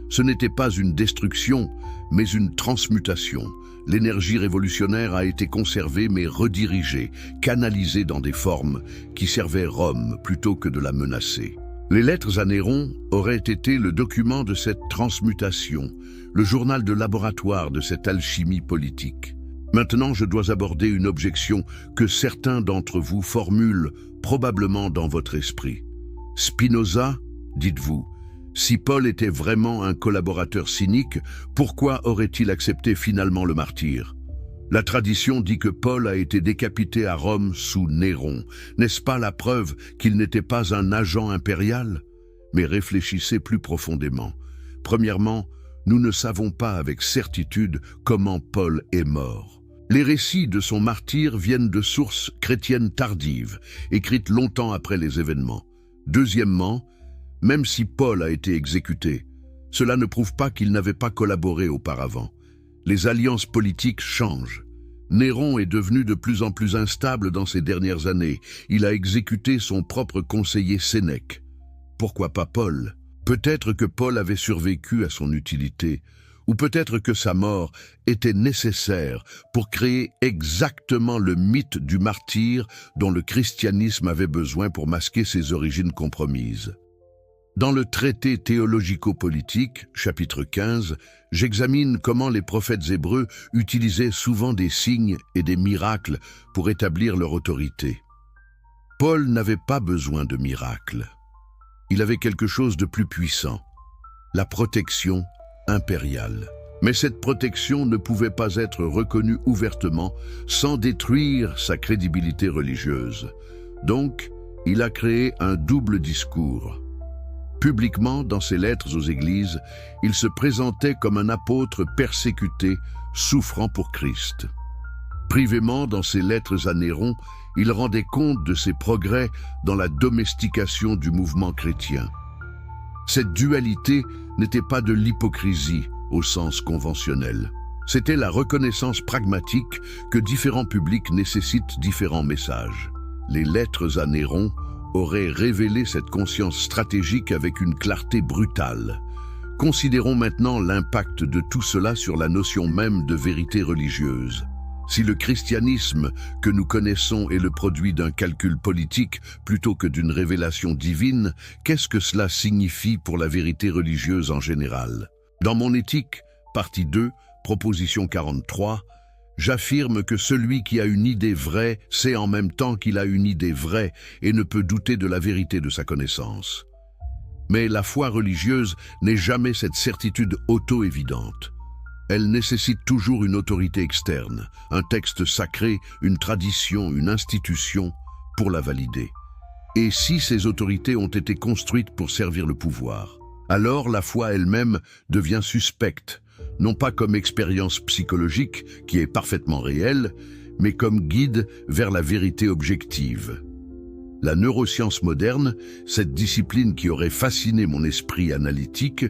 Ce n'était pas une destruction, mais une transmutation. L'énergie révolutionnaire a été conservée mais redirigée, canalisée dans des formes qui servaient Rome plutôt que de la menacer. Les lettres à Néron auraient été le document de cette transmutation, le journal de laboratoire de cette alchimie politique. Maintenant, je dois aborder une objection que certains d'entre vous formulent probablement dans votre esprit. Spinoza, dites-vous, si Paul était vraiment un collaborateur cynique, pourquoi aurait-il accepté finalement le martyre? La tradition dit que Paul a été décapité à Rome sous Néron. N'est-ce pas la preuve qu'il n'était pas un agent impérial? Mais réfléchissez plus profondément. Premièrement, nous ne savons pas avec certitude comment Paul est mort. Les récits de son martyre viennent de sources chrétiennes tardives, écrites longtemps après les événements. Deuxièmement, même si Paul a été exécuté, cela ne prouve pas qu'il n'avait pas collaboré auparavant. Les alliances politiques changent. Néron est devenu de plus en plus instable dans ces dernières années. Il a exécuté son propre conseiller Sénèque. Pourquoi pas Paul? Peut-être que Paul avait survécu à son utilité, ou peut-être que sa mort était nécessaire pour créer exactement le mythe du martyr dont le christianisme avait besoin pour masquer ses origines compromises. Dans le traité théologico-politique, chapitre 15, j'examine comment les prophètes hébreux utilisaient souvent des signes et des miracles pour établir leur autorité. Paul n'avait pas besoin de miracles. Il avait quelque chose de plus puissant, la protection impériale. Mais cette protection ne pouvait pas être reconnue ouvertement sans détruire sa crédibilité religieuse. Donc, il a créé un double discours. Publiquement, dans ses lettres aux églises, il se présentait comme un apôtre persécuté, souffrant pour Christ. Privément, dans ses lettres à Néron, il rendait compte de ses progrès dans la domestication du mouvement chrétien. Cette dualité n'était pas de l'hypocrisie au sens conventionnel. C'était la reconnaissance pragmatique que différents publics nécessitent différents messages. Les lettres à Néron auraient révélé cette conscience stratégique avec une clarté brutale. Considérons maintenant l'impact de tout cela sur la notion même de vérité religieuse. Si le christianisme que nous connaissons est le produit d'un calcul politique plutôt que d'une révélation divine, qu'est-ce que cela signifie pour la vérité religieuse en général? Dans mon éthique, partie 2, proposition 43, j'affirme que celui qui a une idée vraie sait en même temps qu'il a une idée vraie et ne peut douter de la vérité de sa connaissance. Mais la foi religieuse n'est jamais cette certitude auto-évidente. Elle nécessite toujours une autorité externe, un texte sacré, une tradition, une institution, pour la valider. Et si ces autorités ont été construites pour servir le pouvoir, alors la foi elle-même devient suspecte, non pas comme expérience psychologique, qui est parfaitement réelle, mais comme guide vers la vérité objective. La neuroscience moderne, cette discipline qui aurait fasciné mon esprit analytique,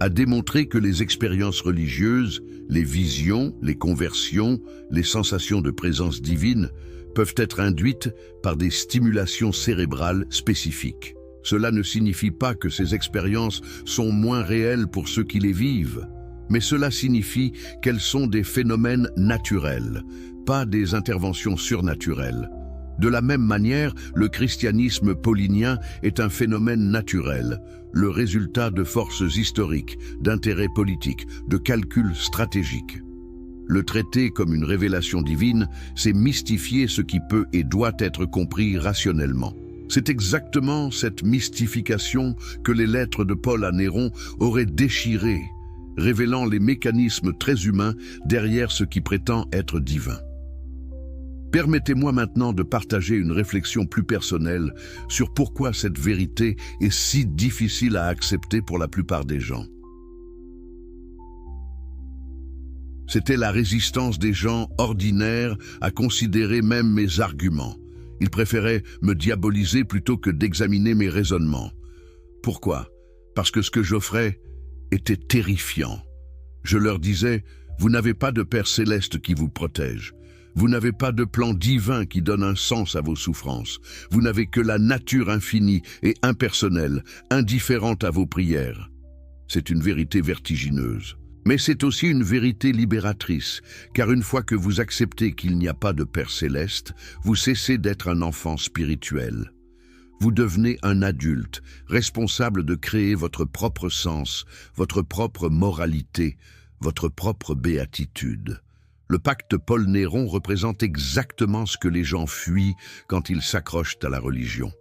a démontré que les expériences religieuses, les visions, les conversions, les sensations de présence divine peuvent être induites par des stimulations cérébrales spécifiques. Cela ne signifie pas que ces expériences sont moins réelles pour ceux qui les vivent, mais cela signifie qu'elles sont des phénomènes naturels, pas des interventions surnaturelles. De la même manière, le christianisme paulinien est un phénomène naturel, le résultat de forces historiques, d'intérêts politiques, de calculs stratégiques. Le traiter comme une révélation divine, c'est mystifier ce qui peut et doit être compris rationnellement. C'est exactement cette mystification que les lettres de Paul à Néron auraient déchiré, révélant les mécanismes très humains derrière ce qui prétend être divin. Permettez-moi maintenant de partager une réflexion plus personnelle sur pourquoi cette vérité est si difficile à accepter pour la plupart des gens. C'était la résistance des gens ordinaires à considérer même mes arguments. Ils préféraient me diaboliser plutôt que d'examiner mes raisonnements. Pourquoi? Parce que ce que j'offrais était terrifiant. Je leur disais, vous n'avez pas de Père céleste qui vous protège. Vous n'avez pas de plan divin qui donne un sens à vos souffrances. Vous n'avez que la nature infinie et impersonnelle, indifférente à vos prières. C'est une vérité vertigineuse. Mais c'est aussi une vérité libératrice, car une fois que vous acceptez qu'il n'y a pas de Père céleste, vous cessez d'être un enfant spirituel. Vous devenez un adulte, responsable de créer votre propre sens, votre propre moralité, votre propre béatitude. Le pacte Paul-Néron représente exactement ce que les gens fuient quand ils s'accrochent à la religion.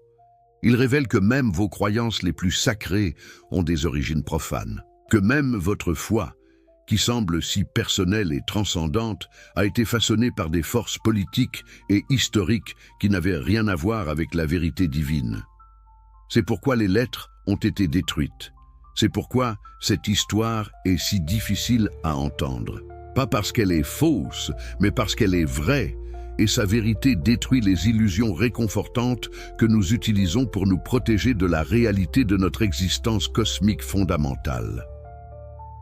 Il révèle que même vos croyances les plus sacrées ont des origines profanes, que même votre foi, qui semble si personnelle et transcendante, a été façonnée par des forces politiques et historiques qui n'avaient rien à voir avec la vérité divine. C'est pourquoi les lettres ont été détruites. C'est pourquoi cette histoire est si difficile à entendre. Pas parce qu'elle est fausse, mais parce qu'elle est vraie, et sa vérité détruit les illusions réconfortantes que nous utilisons pour nous protéger de la réalité de notre existence cosmique fondamentale.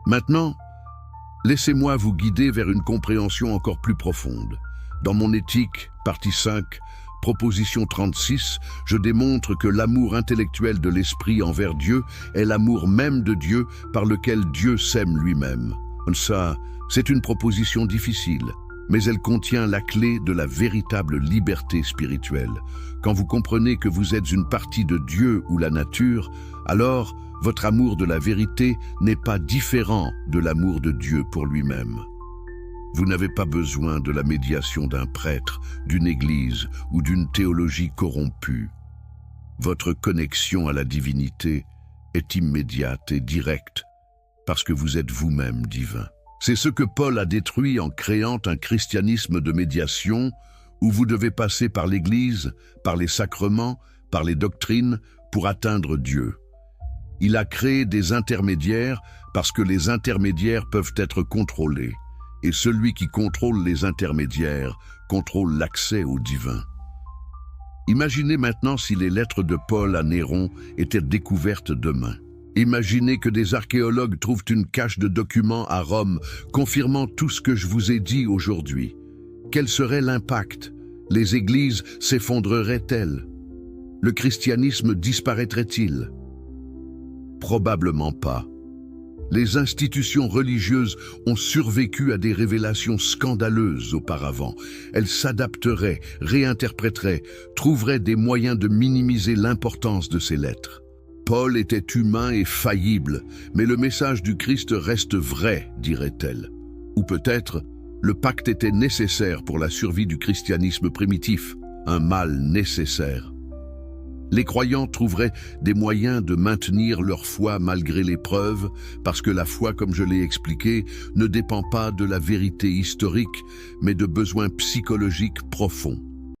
Maintenant, laissez-moi vous guider vers une compréhension encore plus profonde. Dans mon éthique, partie 5, proposition 36, je démontre que l'amour intellectuel de l'esprit envers Dieu est l'amour même de Dieu par lequel Dieu s'aime lui-même. Ça, c'est une proposition difficile, mais elle contient la clé de la véritable liberté spirituelle. Quand vous comprenez que vous êtes une partie de Dieu ou la nature, alors votre amour de la vérité n'est pas différent de l'amour de Dieu pour lui-même. Vous n'avez pas besoin de la médiation d'un prêtre, d'une église ou d'une théologie corrompue. Votre connexion à la divinité est immédiate et directe, parce que vous êtes vous-même divin. C'est ce que Paul a détruit en créant un christianisme de médiation où vous devez passer par l'Église, par les sacrements, par les doctrines pour atteindre Dieu. Il a créé des intermédiaires parce que les intermédiaires peuvent être contrôlés. Et celui qui contrôle les intermédiaires contrôle l'accès au divin. Imaginez maintenant si les lettres de Paul à Néron étaient découvertes demain. Imaginez que des archéologues trouvent une cache de documents à Rome confirmant tout ce que je vous ai dit aujourd'hui. Quel serait l'impact? Les églises s'effondreraient-elles? Le christianisme disparaîtrait-il? Probablement pas. Les institutions religieuses ont survécu à des révélations scandaleuses auparavant. Elles s'adapteraient, réinterpréteraient, trouveraient des moyens de minimiser l'importance de ces lettres. Paul était humain et faillible, mais le message du Christ reste vrai, dirait-elle. Ou peut-être, le pacte était nécessaire pour la survie du christianisme primitif, un mal nécessaire. Les croyants trouveraient des moyens de maintenir leur foi malgré l'épreuve, parce que la foi, comme je l'ai expliqué, ne dépend pas de la vérité historique, mais de besoins psychologiques profonds.